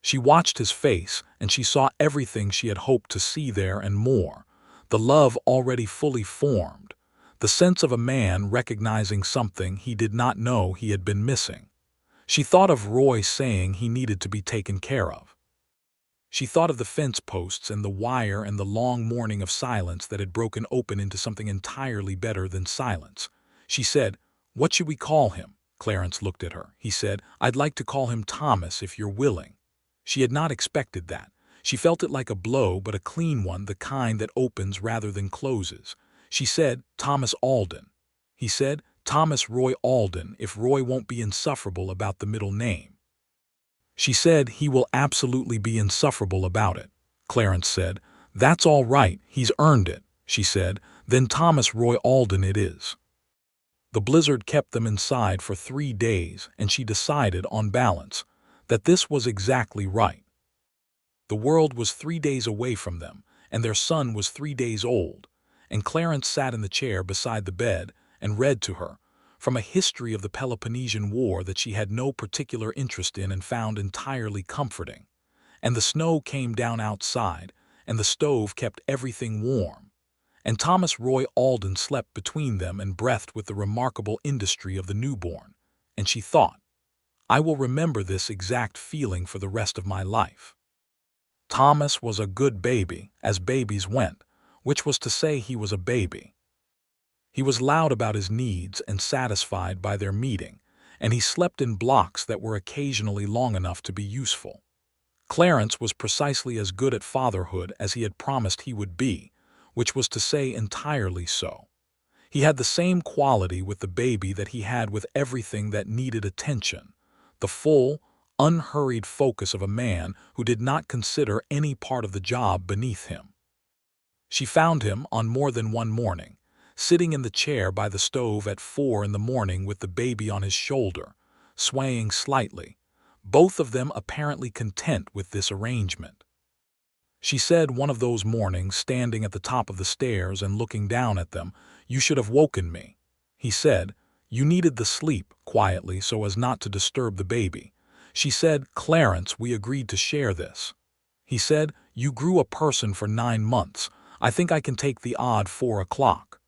She watched his face, and she saw everything she had hoped to see there and more, the love already fully formed, the sense of a man recognizing something he did not know he had been missing. She thought of Roy saying he needed to be taken care of. She thought of the fence posts and the wire and the long morning of silence that had broken open into something entirely better than silence. She said, "What should we call him?" Clarence looked at her. He said, "I'd like to call him Thomas if you're willing." She had not expected that. She felt it like a blow, but a clean one, the kind that opens rather than closes. She said, "Thomas Alden." He said, "Thomas Roy Alden, if Roy won't be insufferable about the middle name." She said, "He will absolutely be insufferable about it." Clarence said, "That's all right, he's earned it." She said, "Then Thomas Roy Alden it is." The blizzard kept them inside for 3 days, and she decided, on balance, that this was exactly right. The world was 3 days away from them, and their son was 3 days old, and Clarence sat in the chair beside the bed and read to her, from a history of the Peloponnesian War that she had no particular interest in and found entirely comforting. And the snow came down outside, and the stove kept everything warm. And Thomas Roy Alden slept between them and breathed with the remarkable industry of the newborn. And she thought, "I will remember this exact feeling for the rest of my life." Thomas was a good baby, as babies went, which was to say he was a baby. He was loud about his needs and satisfied by their meeting, and he slept in blocks that were occasionally long enough to be useful. Clarence was precisely as good at fatherhood as he had promised he would be, which was to say entirely so. He had the same quality with the baby that he had with everything that needed attention, the full, unhurried focus of a man who did not consider any part of the job beneath him. She found him, on more than one morning, sitting in the chair by the stove at 4 in the morning with the baby on his shoulder, swaying slightly, both of them apparently content with this arrangement. She said one of those mornings, standing at the top of the stairs and looking down at them, "You should have woken me." He said, "You needed the sleep," quietly so as not to disturb the baby. She said, "Clarence, we agreed to share this." He said, "You grew a person for 9 months. I think I can take the odd 4 o'clock."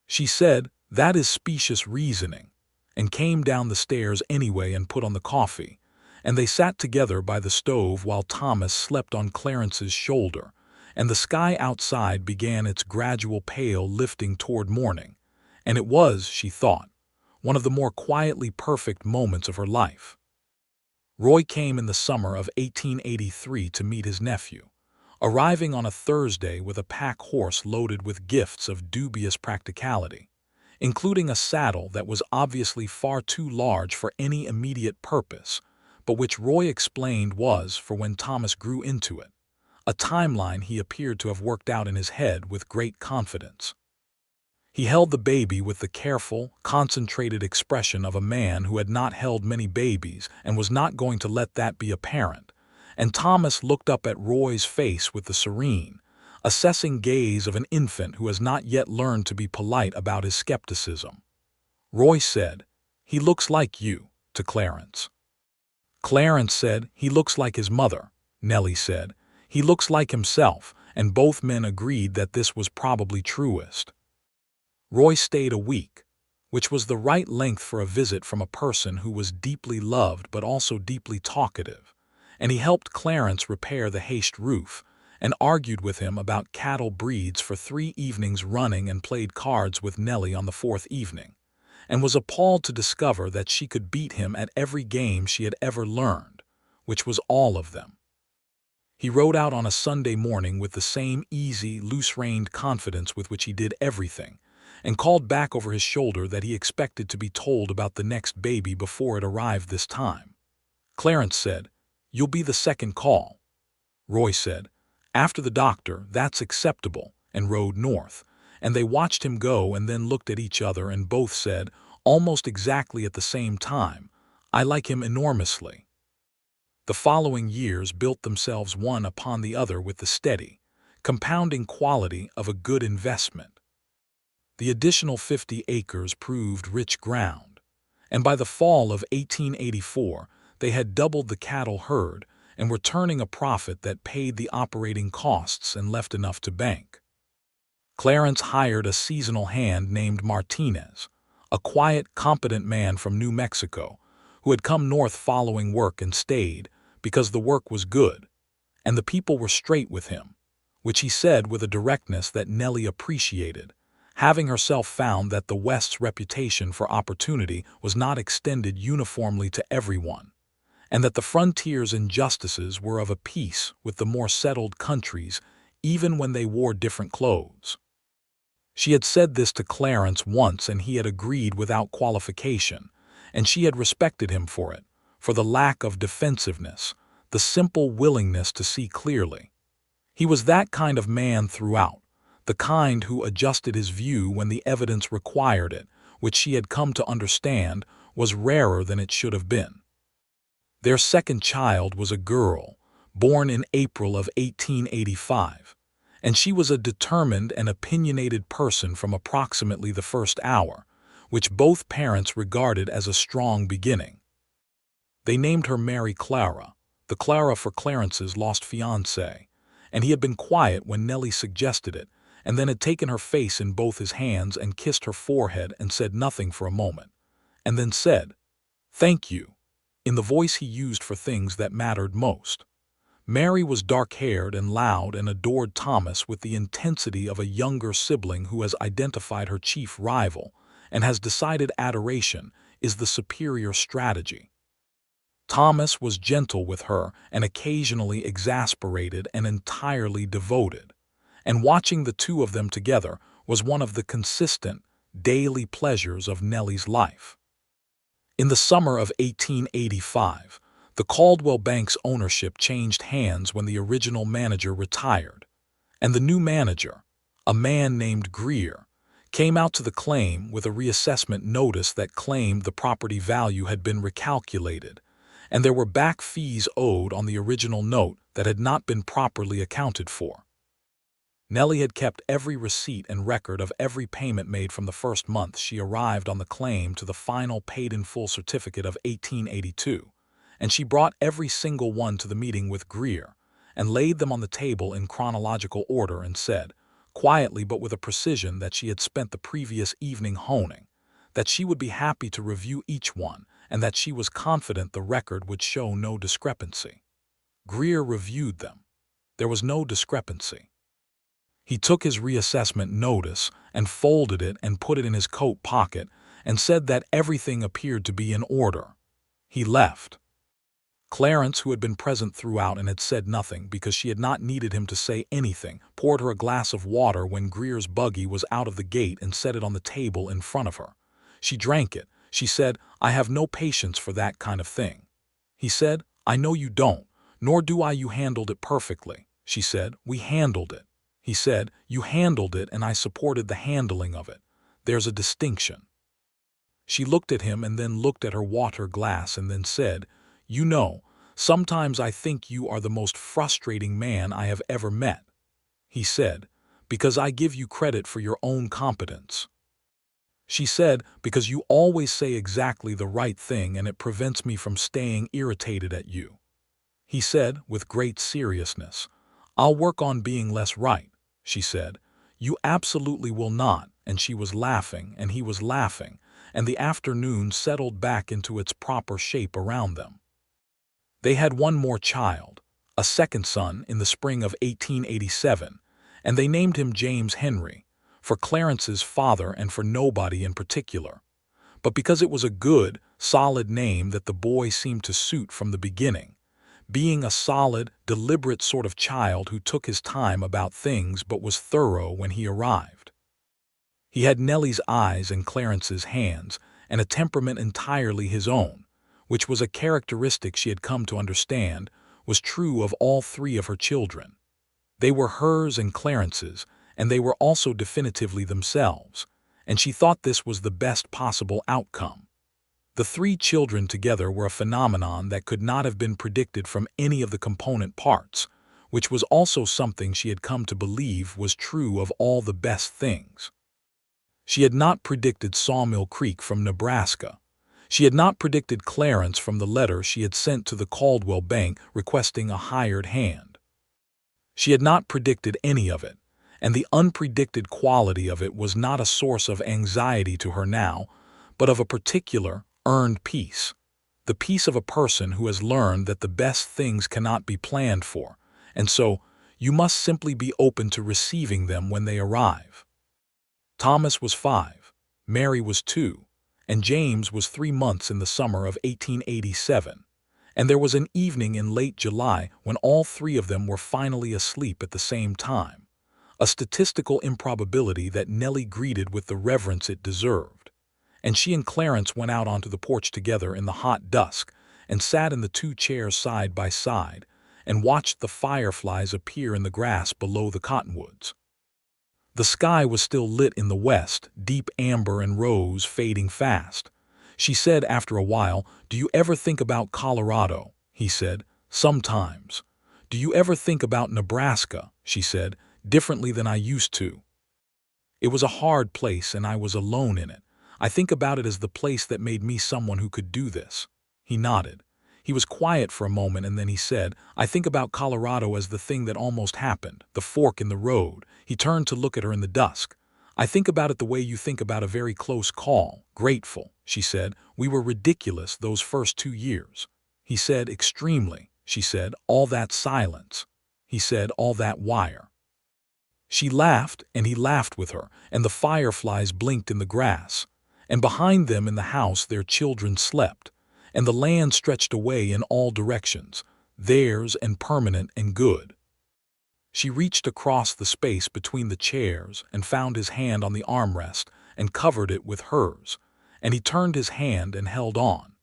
She said, "That is specious reasoning," and came down the stairs anyway and put on the coffee. And they sat together by the stove while Thomas slept on Clarence's shoulder, and the sky outside began its gradual pale lifting toward morning. And it was, she thought, one of the more quietly perfect moments of her life. Roy came in the summer of 1883 to meet his nephew, arriving on a Thursday with a pack horse loaded with gifts of dubious practicality, including a saddle that was obviously far too large for any immediate purpose, but which Roy explained was for when Thomas grew into it, a timeline he appeared to have worked out in his head with great confidence. He held the baby with the careful, concentrated expression of a man who had not held many babies and was not going to let that be apparent, and Thomas looked up at Roy's face with the serene, assessing gaze of an infant who has not yet learned to be polite about his skepticism. Roy said, "He looks like you," to Clarence. Clarence said, "He looks like his mother." Nellie said, "He looks like himself," and both men agreed that this was probably truest. Roy stayed a week, which was the right length for a visit from a person who was deeply loved but also deeply talkative, and he helped Clarence repair the hashed roof, and argued with him about cattle breeds for 3 evenings running and played cards with Nellie on the 4th evening, and was appalled to discover that she could beat him at every game she had ever learned, which was all of them. He rode out on a Sunday morning with the same easy, loose-reined confidence with which he did everything, and called back over his shoulder that he expected to be told about the next baby before it arrived this time. Clarence said, "You'll be the second call." Roy said, "After the doctor, that's acceptable," and rode north, and they watched him go and then looked at each other and both said, almost exactly at the same time, "I like him enormously." The following years built themselves one upon the other with the steady, compounding quality of a good investment. The additional 50 acres proved rich ground, and by the fall of 1884 they had doubled the cattle herd and were turning a profit that paid the operating costs and left enough to bank. Clarence hired a seasonal hand named Martinez, a quiet, competent man from New Mexico, who had come north following work and stayed because the work was good, and the people were straight with him, which he said with a directness that Nellie appreciated, having herself found that the West's reputation for opportunity was not extended uniformly to everyone, and that the frontier's injustices were of a piece with the more settled countries even when they wore different clothes. She had said this to Clarence once and he had agreed without qualification, and she had respected him for it, for the lack of defensiveness, the simple willingness to see clearly. He was that kind of man throughout, the kind who adjusted his view when the evidence required it, which she had come to understand was rarer than it should have been. Their second child was a girl, born in April of 1885, and she was a determined and opinionated person from approximately the first hour, which both parents regarded as a strong beginning. They named her Mary Clara, the Clara for Clarence's lost fiancée, and he had been quiet when Nellie suggested it, and then had taken her face in both his hands and kissed her forehead and said nothing for a moment, and then said, "Thank you," in the voice he used for things that mattered most. Mary was dark-haired and loud and adored Thomas with the intensity of a younger sibling who has identified her chief rival and has decided adoration is the superior strategy. Thomas was gentle with her and occasionally exasperated and entirely devoted, and watching the two of them together was one of the consistent, daily pleasures of Nellie's life. In the summer of 1885, the Caldwell Bank's ownership changed hands when the original manager retired, and the new manager, a man named Greer, came out to the claim with a reassessment notice that claimed the property value had been recalculated, and there were back fees owed on the original note that had not been properly accounted for. Nellie had kept every receipt and record of every payment made from the first month she arrived on the claim to the final paid-in-full certificate of 1882, and she brought every single one to the meeting with Greer, and laid them on the table in chronological order and said, quietly but with a precision that she had spent the previous evening honing, that she would be happy to review each one and that she was confident the record would show no discrepancy. Greer reviewed them. There was no discrepancy. He took his reassessment notice and folded it and put it in his coat pocket and said that everything appeared to be in order. He left. Clarence, who had been present throughout and had said nothing because she had not needed him to say anything, poured her a glass of water when Greer's buggy was out of the gate and set it on the table in front of her. She drank it. She said, "I have no patience for that kind of thing." He said, "I know you don't, nor do I. You handled it perfectly." She said, "We handled it." He said, "You handled it and I supported the handling of it. There's a distinction." She looked at him and then looked at her water glass and then said, "You know, sometimes I think you are the most frustrating man I have ever met." He said, "Because I give you credit for your own competence." She said, "Because you always say exactly the right thing and it prevents me from staying irritated at you." He said, with great seriousness, "I'll work on being less right." She said, "You absolutely will not," and she was laughing and he was laughing, and the afternoon settled back into its proper shape around them. They had one more child, a second son, in the spring of 1887, and they named him James Henry, for Clarence's father and for nobody in particular, but because it was a good, solid name that the boy seemed to suit from the beginning, being a solid, deliberate sort of child who took his time about things but was thorough when he arrived. He had Nellie's eyes and Clarence's hands, and a temperament entirely his own, which was a characteristic she had come to understand was true of all three of her children. They were hers and Clarence's, and they were also definitively themselves, and she thought this was the best possible outcome. The three children together were a phenomenon that could not have been predicted from any of the component parts, which was also something she had come to believe was true of all the best things. She had not predicted Sawmill Creek from Nebraska. She had not predicted Clarence from the letter she had sent to the Caldwell Bank requesting a hired hand. She had not predicted any of it, and the unpredicted quality of it was not a source of anxiety to her now, but of a particular, earned peace, the peace of a person who has learned that the best things cannot be planned for, and so you must simply be open to receiving them when they arrive. Thomas was 5, Mary was 2, and James was 3 months in the summer of 1887, and there was an evening in late July when all three of them were finally asleep at the same time, a statistical improbability that Nellie greeted with the reverence it deserved, and she and Clarence went out onto the porch together in the hot dusk and sat in the 2 chairs side by side and watched the fireflies appear in the grass below the cottonwoods. The sky was still lit in the west, deep amber and rose fading fast. She said after a while, "Do you ever think about Colorado?" He said, "Sometimes." "Do you ever think about Nebraska?" She said, "Differently than I used to. It was a hard place and I was alone in it. I think about it as the place that made me someone who could do this." He nodded. He was quiet for a moment and then he said, "I think about Colorado as the thing that almost happened, the fork in the road." He turned to look at her in the dusk. "I think about it the way you think about a very close call. Grateful," she said. "We were ridiculous those first 2 years." He said, "Extremely." She said, "All that silence." He said, "All that wire." She laughed and he laughed with her, and the fireflies blinked in the grass, and behind them in the house their children slept, and the land stretched away in all directions, theirs and permanent and good. She reached across the space between the chairs and found his hand on the armrest and covered it with hers, and he turned his hand and held on.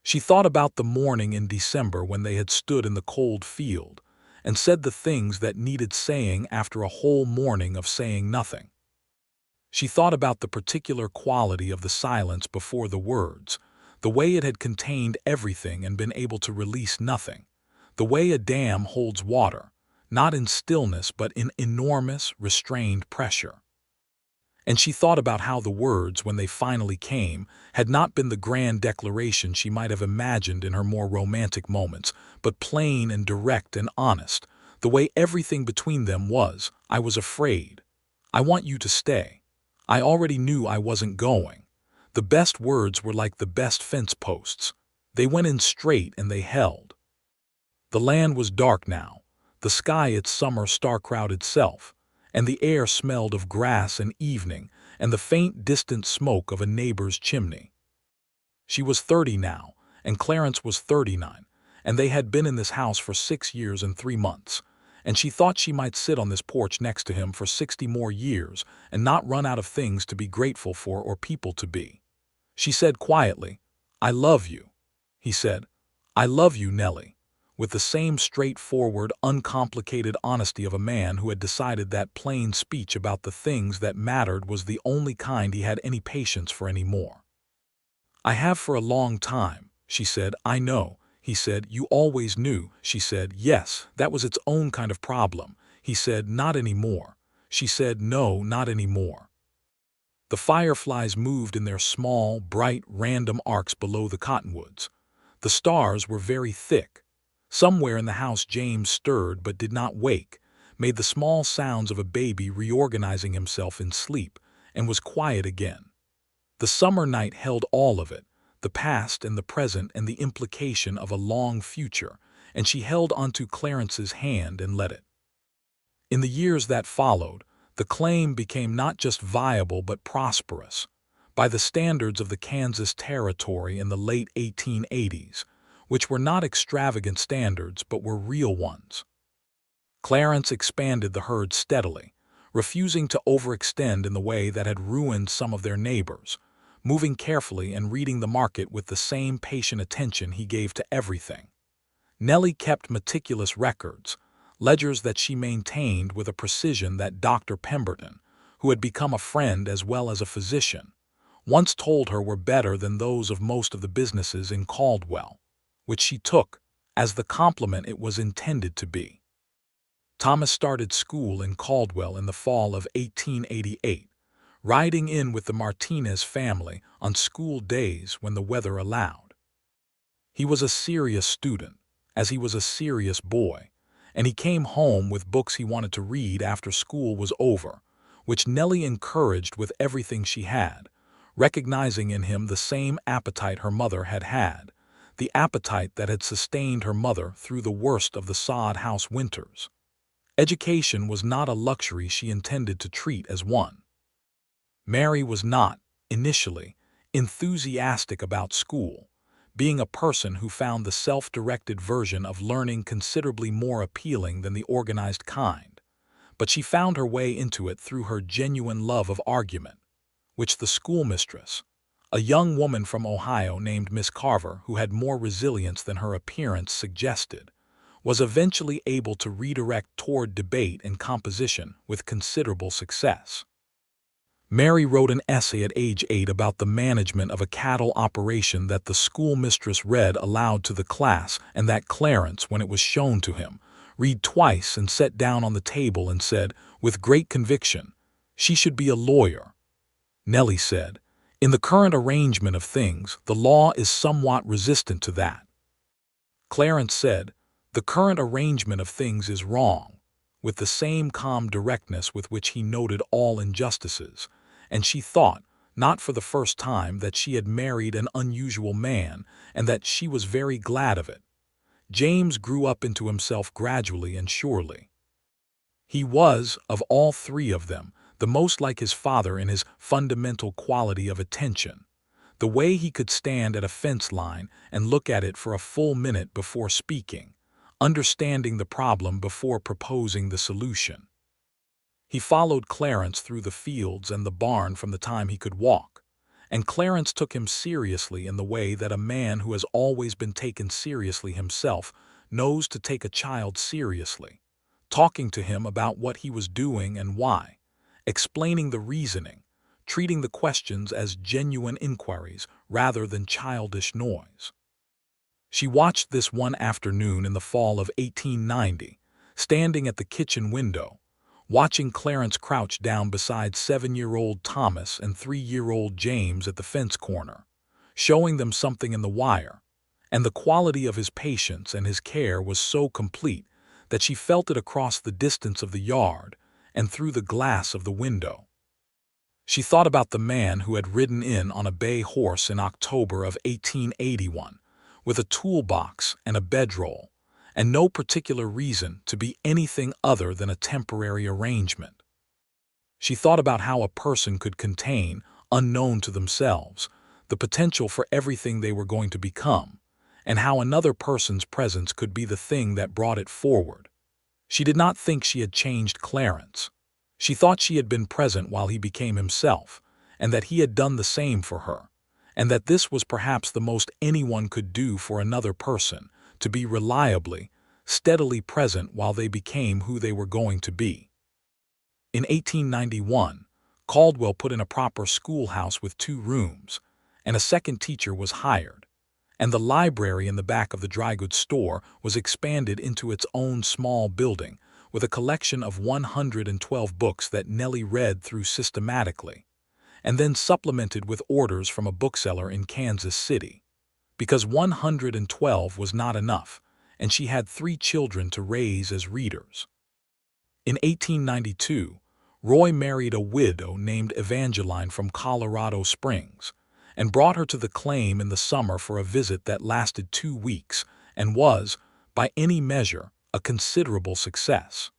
She thought about the morning in December when they had stood in the cold field and said the things that needed saying after a whole morning of saying nothing. She thought about the particular quality of the silence before the words, the way it had contained everything and been able to release nothing, the way a dam holds water, not in stillness but in enormous, restrained pressure. And she thought about how the words, when they finally came, had not been the grand declaration she might have imagined in her more romantic moments, but plain and direct and honest, the way everything between them was. "I was afraid. I want you to stay. I already knew I wasn't going." The best words were like the best fence posts. They went in straight and they held. The land was dark now, the sky its summer star-crowded self, and the air smelled of grass and evening and the faint distant smoke of a neighbor's chimney. She was 30 now, and Clarence was 39, and they had been in this house for 6 years and 3 months, and she thought she might sit on this porch next to him for 60 more years and not run out of things to be grateful for or people to be. She said quietly, "I love you." He said, "I love you, Nellie," with the same straightforward, uncomplicated honesty of a man who had decided that plain speech about the things that mattered was the only kind he had any patience for anymore. "I have for a long time," she said. "I know," he said. "You always knew," she said. "Yes, that was its own kind of problem," he said. "Not anymore." She said, "No, not anymore." The fireflies moved in their small, bright, random arcs below the cottonwoods. The stars were very thick. Somewhere in the house James stirred but did not wake, made the small sounds of a baby reorganizing himself in sleep, and was quiet again. The summer night held all of it, the past and the present and the implication of a long future, and she held onto Clarence's hand and let it. In the years that followed, the claim became not just viable but prosperous. By the standards of the Kansas Territory in the late 1880s, which were not extravagant standards but were real ones. Clarence expanded the herd steadily, refusing to overextend in the way that had ruined some of their neighbors, moving carefully and reading the market with the same patient attention he gave to everything. Nellie kept meticulous records, ledgers that she maintained with a precision that Dr. Pemberton, who had become a friend as well as a physician, once told her were better than those of most of the businesses in Caldwell, which she took as the compliment it was intended to be. Thomas started school in Caldwell in the fall of 1888, riding in with the Martinez family on school days when the weather allowed. He was a serious student, as he was a serious boy, and he came home with books he wanted to read after school was over, which Nellie encouraged with everything she had, recognizing in him the same appetite her mother had had, the appetite that had sustained her mother through the worst of the sod house winters. Education was not a luxury she intended to treat as one. Mary was not, initially, enthusiastic about school, being a person who found the self-directed version of learning considerably more appealing than the organized kind, but she found her way into it through her genuine love of argument, which the schoolmistress, a young woman from Ohio named Miss Carver who had more resilience than her appearance suggested, was eventually able to redirect toward debate and composition with considerable success. Mary wrote an essay at age 8 about the management of a cattle operation that the schoolmistress read aloud to the class and that Clarence, when it was shown to him, read twice and set down on the table and said, with great conviction, "She should be a lawyer." Nellie said, "In the current arrangement of things, the law is somewhat resistant to that." Clarence said, "The current arrangement of things is wrong," with the same calm directness with which he noted all injustices, and she thought, not for the first time, that she had married an unusual man and that she was very glad of it. James grew up into himself gradually and surely. He was, of all three of them, the most like his father in his fundamental quality of attention, the way he could stand at a fence line and look at it for a full minute before speaking, understanding the problem before proposing the solution. He followed Clarence through the fields and the barn from the time he could walk, and Clarence took him seriously in the way that a man who has always been taken seriously himself knows to take a child seriously, talking to him about what he was doing and why, explaining the reasoning, treating the questions as genuine inquiries rather than childish noise. She watched this one afternoon in the fall of 1890, standing at the kitchen window, watching Clarence crouch down beside 7-year-old Thomas and 3-year-old James at the fence corner, showing them something in the wire, and the quality of his patience and his care was so complete that she felt it across the distance of the yard and through the glass of the window. She thought about the man who had ridden in on a bay horse in October of 1881, with a toolbox and a bedroll, and no particular reason to be anything other than a temporary arrangement. She thought about how a person could contain, unknown to themselves, the potential for everything they were going to become, and how another person's presence could be the thing that brought it forward. She did not think she had changed Clarence. She thought she had been present while he became himself, and that he had done the same for her, and that this was perhaps the most anyone could do for another person, to be reliably, steadily present while they became who they were going to be. In 1891, Caldwell put in a proper schoolhouse with 2 rooms, and a second teacher was hired, and the library in the back of the dry goods store was expanded into its own small building with a collection of 112 books that Nellie read through systematically, and then supplemented with orders from a bookseller in Kansas City, because 112 was not enough, and she had 3 children to raise as readers. In 1892, Roy married a widow named Evangeline from Colorado Springs, and brought her to the claim in the summer for a visit that lasted 2 weeks and was, by any measure, a considerable success.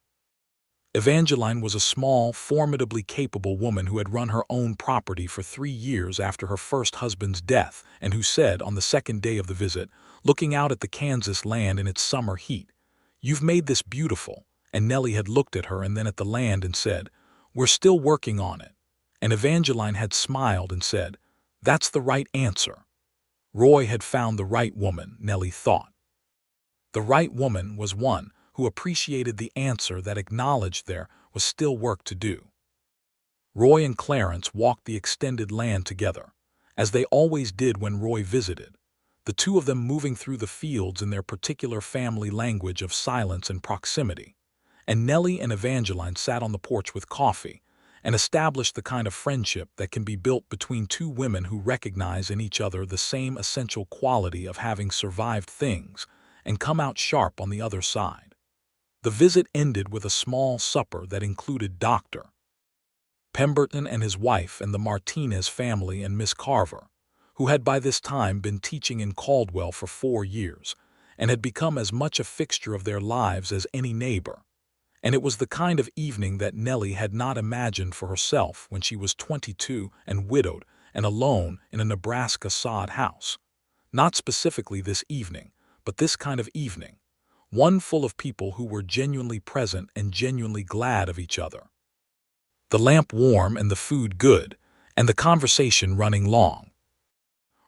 Evangeline was a small, formidably capable woman who had run her own property for 3 years after her first husband's death, and who said on the second day of the visit, looking out at the Kansas land in its summer heat, "You've made this beautiful." And Nellie had looked at her and then at the land and said, "We're still working on it." And Evangeline had smiled and said, "That's the right answer." Roy had found the right woman, Nellie thought. The right woman was one who appreciated the answer that acknowledged there was still work to do. Roy and Clarence walked the extended land together, as they always did when Roy visited, the 2 of them moving through the fields in their particular family language of silence and proximity, and Nellie and Evangeline sat on the porch with coffee and established the kind of friendship that can be built between 2 women who recognize in each other the same essential quality of having survived things and come out sharp on the other side. The visit ended with a small supper that included Dr. Pemberton and his wife and the Martinez family and Miss Carver, who had by this time been teaching in Caldwell for 4 years and had become as much a fixture of their lives as any neighbor. And it was the kind of evening that Nellie had not imagined for herself when she was 22 and widowed and alone in a Nebraska sod house. Not specifically this evening, but this kind of evening, one full of people who were genuinely present and genuinely glad of each other. The lamp warm and the food good, and the conversation running long.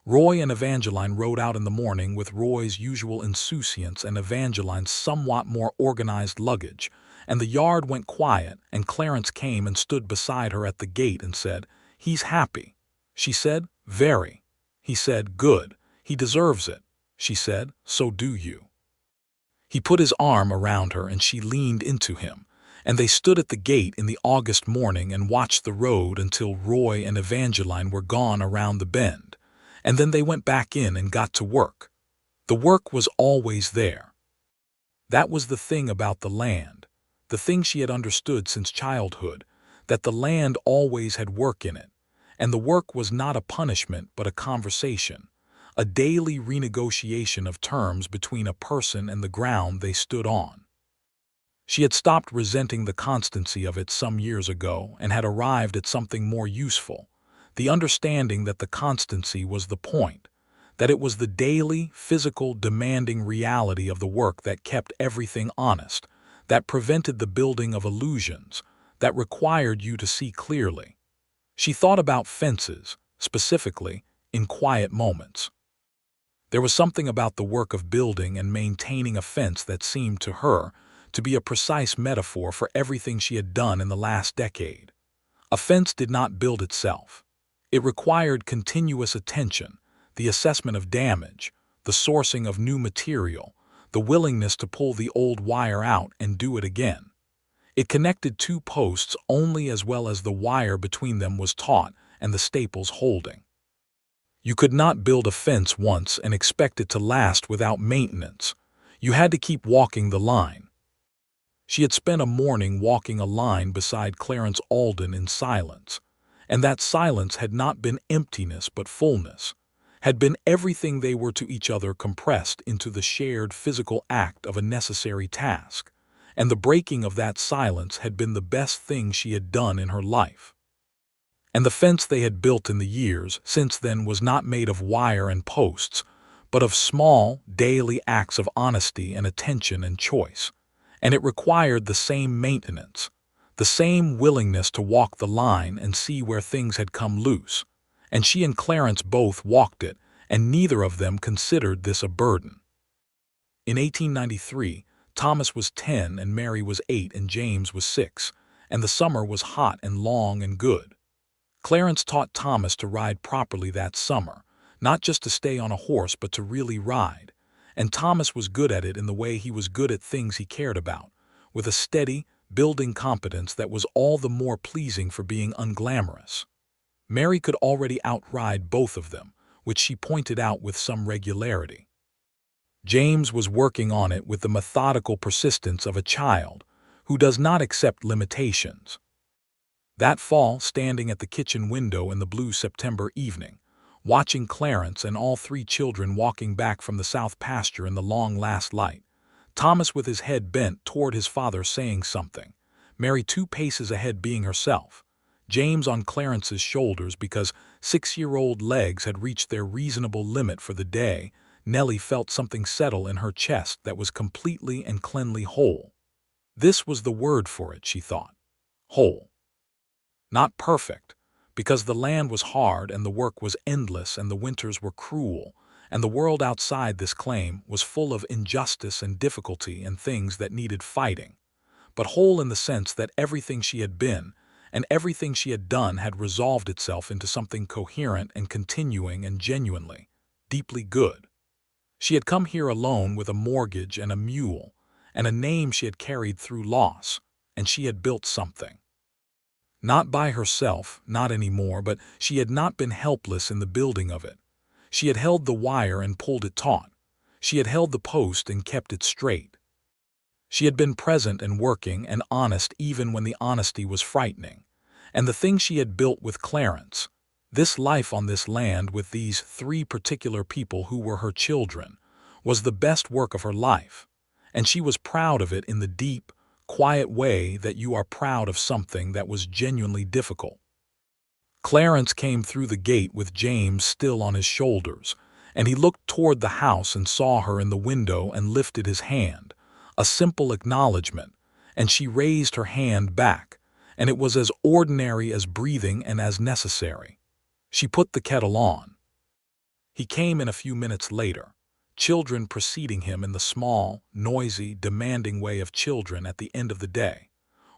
Roy and Evangeline rode out in the morning with Roy's usual insouciance and Evangeline's somewhat more organized luggage, and the yard went quiet, and Clarence came and stood beside her at the gate and said, "He's happy." She said, "Very." He said, "Good. He deserves it." She said, "So do you." He put his arm around her and she leaned into him, and they stood at the gate in the August morning and watched the road until Roy and Evangeline were gone around the bend, and then they went back in and got to work. The work was always there. That was the thing about the land, the thing she had understood since childhood, that the land always had work in it, and the work was not a punishment but a conversation, a daily renegotiation of terms between a person and the ground they stood on. She had stopped resenting the constancy of it some years ago and had arrived at something more useful, the understanding that the constancy was the point, that it was the daily, physical, demanding reality of the work that kept everything honest, that prevented the building of illusions, that required you to see clearly. She thought about fences, specifically, in quiet moments. There was something about the work of building and maintaining a fence that seemed to her to be a precise metaphor for everything she had done in the last decade. A fence did not build itself. It required continuous attention, the assessment of damage, the sourcing of new material, the willingness to pull the old wire out and do it again. It connected two posts only as well as the wire between them was taut and the staples holding. You could not build a fence once and expect it to last without maintenance. You had to keep walking the line. She had spent a morning walking a line beside Clarence Alden in silence, and that silence had not been emptiness but fullness, had been everything they were to each other compressed into the shared physical act of a necessary task, and the breaking of that silence had been the best thing she had done in her life. And the fence they had built in the years since then was not made of wire and posts, but of small, daily acts of honesty and attention and choice, and it required the same maintenance, the same willingness to walk the line and see where things had come loose, and she and Clarence both walked it, and neither of them considered this a burden. In 1893, Thomas was 10 and Mary was 8 and James was 6, and the summer was hot and long and good. Clarence taught Thomas to ride properly that summer, not just to stay on a horse but to really ride, and Thomas was good at it in the way he was good at things he cared about, with a steady, building competence that was all the more pleasing for being unglamorous. Mary could already outride both of them, which she pointed out with some regularity. James was working on it with the methodical persistence of a child who does not accept limitations. That fall, standing at the kitchen window in the blue September evening, watching Clarence and all three children walking back from the south pasture in the long last light, Thomas with his head bent toward his father saying something, Mary 2 paces ahead being herself, James on Clarence's shoulders because 6-year-old legs had reached their reasonable limit for the day, Nellie felt something settle in her chest that was completely and cleanly whole. This was the word for it, she thought. Whole. Not perfect, because the land was hard and the work was endless and the winters were cruel, and the world outside this claim was full of injustice and difficulty and things that needed fighting, but whole in the sense that everything she had been and everything she had done had resolved itself into something coherent and continuing and genuinely, deeply good. She had come here alone with a mortgage and a mule, and a name she had carried through loss, and she had built something. Not by herself, not anymore, but she had not been helpless in the building of it. She had held the wire and pulled it taut. She had held the post and kept it straight. She had been present and working and honest even when the honesty was frightening. And the thing she had built with Clarence, this life on this land with these 3 particular people who were her children, was the best work of her life, and she was proud of it in the deep, quiet way that you are proud of something that was genuinely difficult. Clarence came through the gate with James still on his shoulders, and he looked toward the house and saw her in the window and lifted his hand, a simple acknowledgement, and she raised her hand back, and it was as ordinary as breathing and as necessary. She put the kettle on. He came in a few minutes later, children preceding him in the small, noisy, demanding way of children at the end of the day,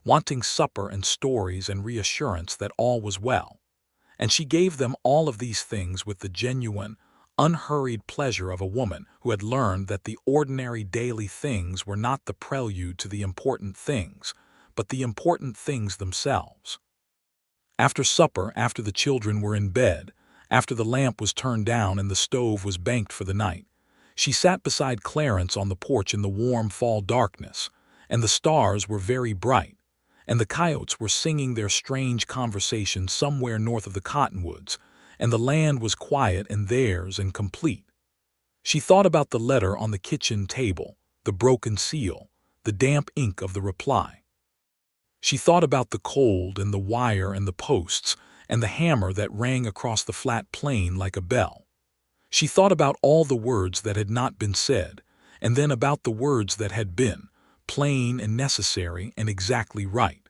wanting supper and stories and reassurance that all was well. And she gave them all of these things with the genuine, unhurried pleasure of a woman who had learned that the ordinary daily things were not the prelude to the important things, but the important things themselves. After supper, after the children were in bed, after the lamp was turned down and the stove was banked for the night, she sat beside Clarence on the porch in the warm fall darkness, and the stars were very bright, and the coyotes were singing their strange conversation somewhere north of the cottonwoods, and the land was quiet and theirs and complete. She thought about the letter on the kitchen table, the broken seal, the damp ink of the reply. She thought about the cold and the wire and the posts and the hammer that rang across the flat plain like a bell. She thought about all the words that had not been said, and then about the words that had been, plain and necessary and exactly right.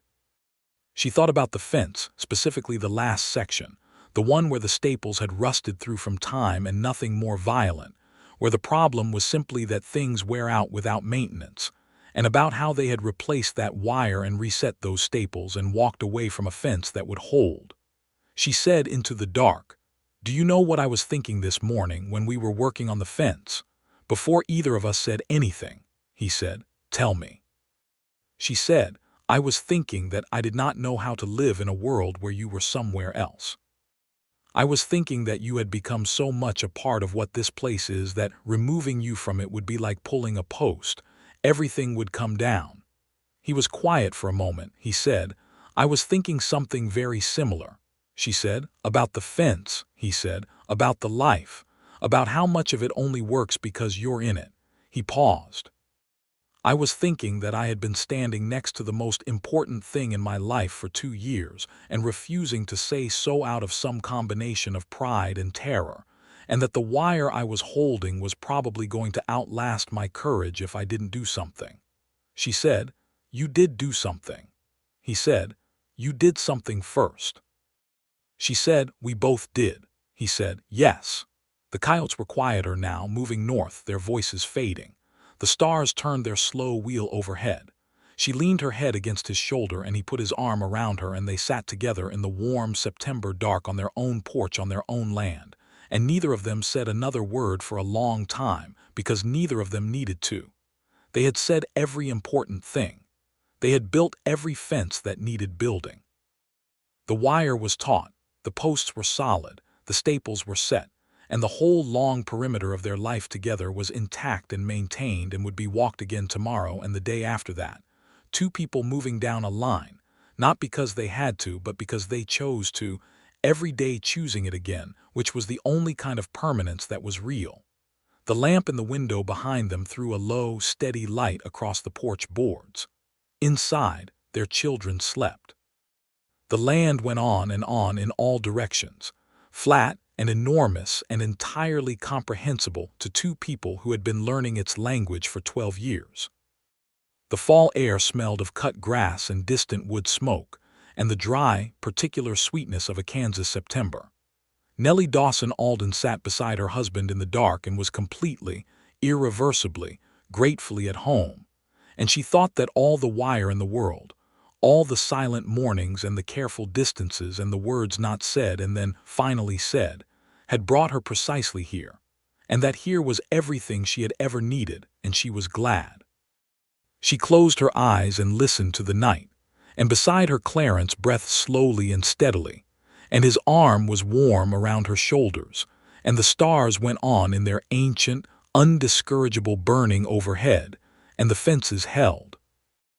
She thought about the fence, specifically the last section, the one where the staples had rusted through from time and nothing more violent, where the problem was simply that things wear out without maintenance, and about how they had replaced that wire and reset those staples and walked away from a fence that would hold. She said into the dark, "Do you know what I was thinking this morning when we were working on the fence? Before either of us said anything, he said, "Tell me." She said, "I was thinking that I did not know how to live in a world where you were somewhere else. I was thinking that you had become so much a part of what this place is that removing you from it would be like pulling a post. Everything would come down." He was quiet for a moment. He said, "I was thinking something very similar." She said, "About the fence," he said, "about the life, about how much of it only works because you're in it." He paused. "I was thinking that I had been standing next to the most important thing in my life for 2 years and refusing to say so out of some combination of pride and terror, and that the wire I was holding was probably going to outlast my courage if I didn't do something." She said, "You did do something." He said, "You did something first." She said, "We both did." He said, "Yes." The coyotes were quieter now, moving north, their voices fading. The stars turned their slow wheel overhead. She leaned her head against his shoulder and he put his arm around her and they sat together in the warm September dark on their own porch on their own land. And neither of them said another word for a long time because neither of them needed to. They had said every important thing. They had built every fence that needed building. The wire was taut, the posts were solid, the staples were set, and the whole long perimeter of their life together was intact and maintained and would be walked again tomorrow and the day after that. Two people moving down a line, not because they had to, but because they chose to, every day choosing it again, which was the only kind of permanence that was real. The lamp in the window behind them threw a low, steady light across the porch boards. Inside, their children slept. The land went on in all directions, flat and enormous and entirely comprehensible to two people who had been learning its language for 12 years. The fall air smelled of cut grass and distant wood smoke, and the dry, particular sweetness of a Kansas September. Nellie Dawson Alden sat beside her husband in the dark and was completely, irreversibly, gratefully at home, and she thought that all the wire in the world, all the silent mornings and the careful distances and the words not said and then finally said, had brought her precisely here, and that here was everything she had ever needed, and she was glad. She closed her eyes and listened to the night, and beside her Clarence breathed slowly and steadily, and his arm was warm around her shoulders, and the stars went on in their ancient, undiscourageable burning overhead, and the fences held.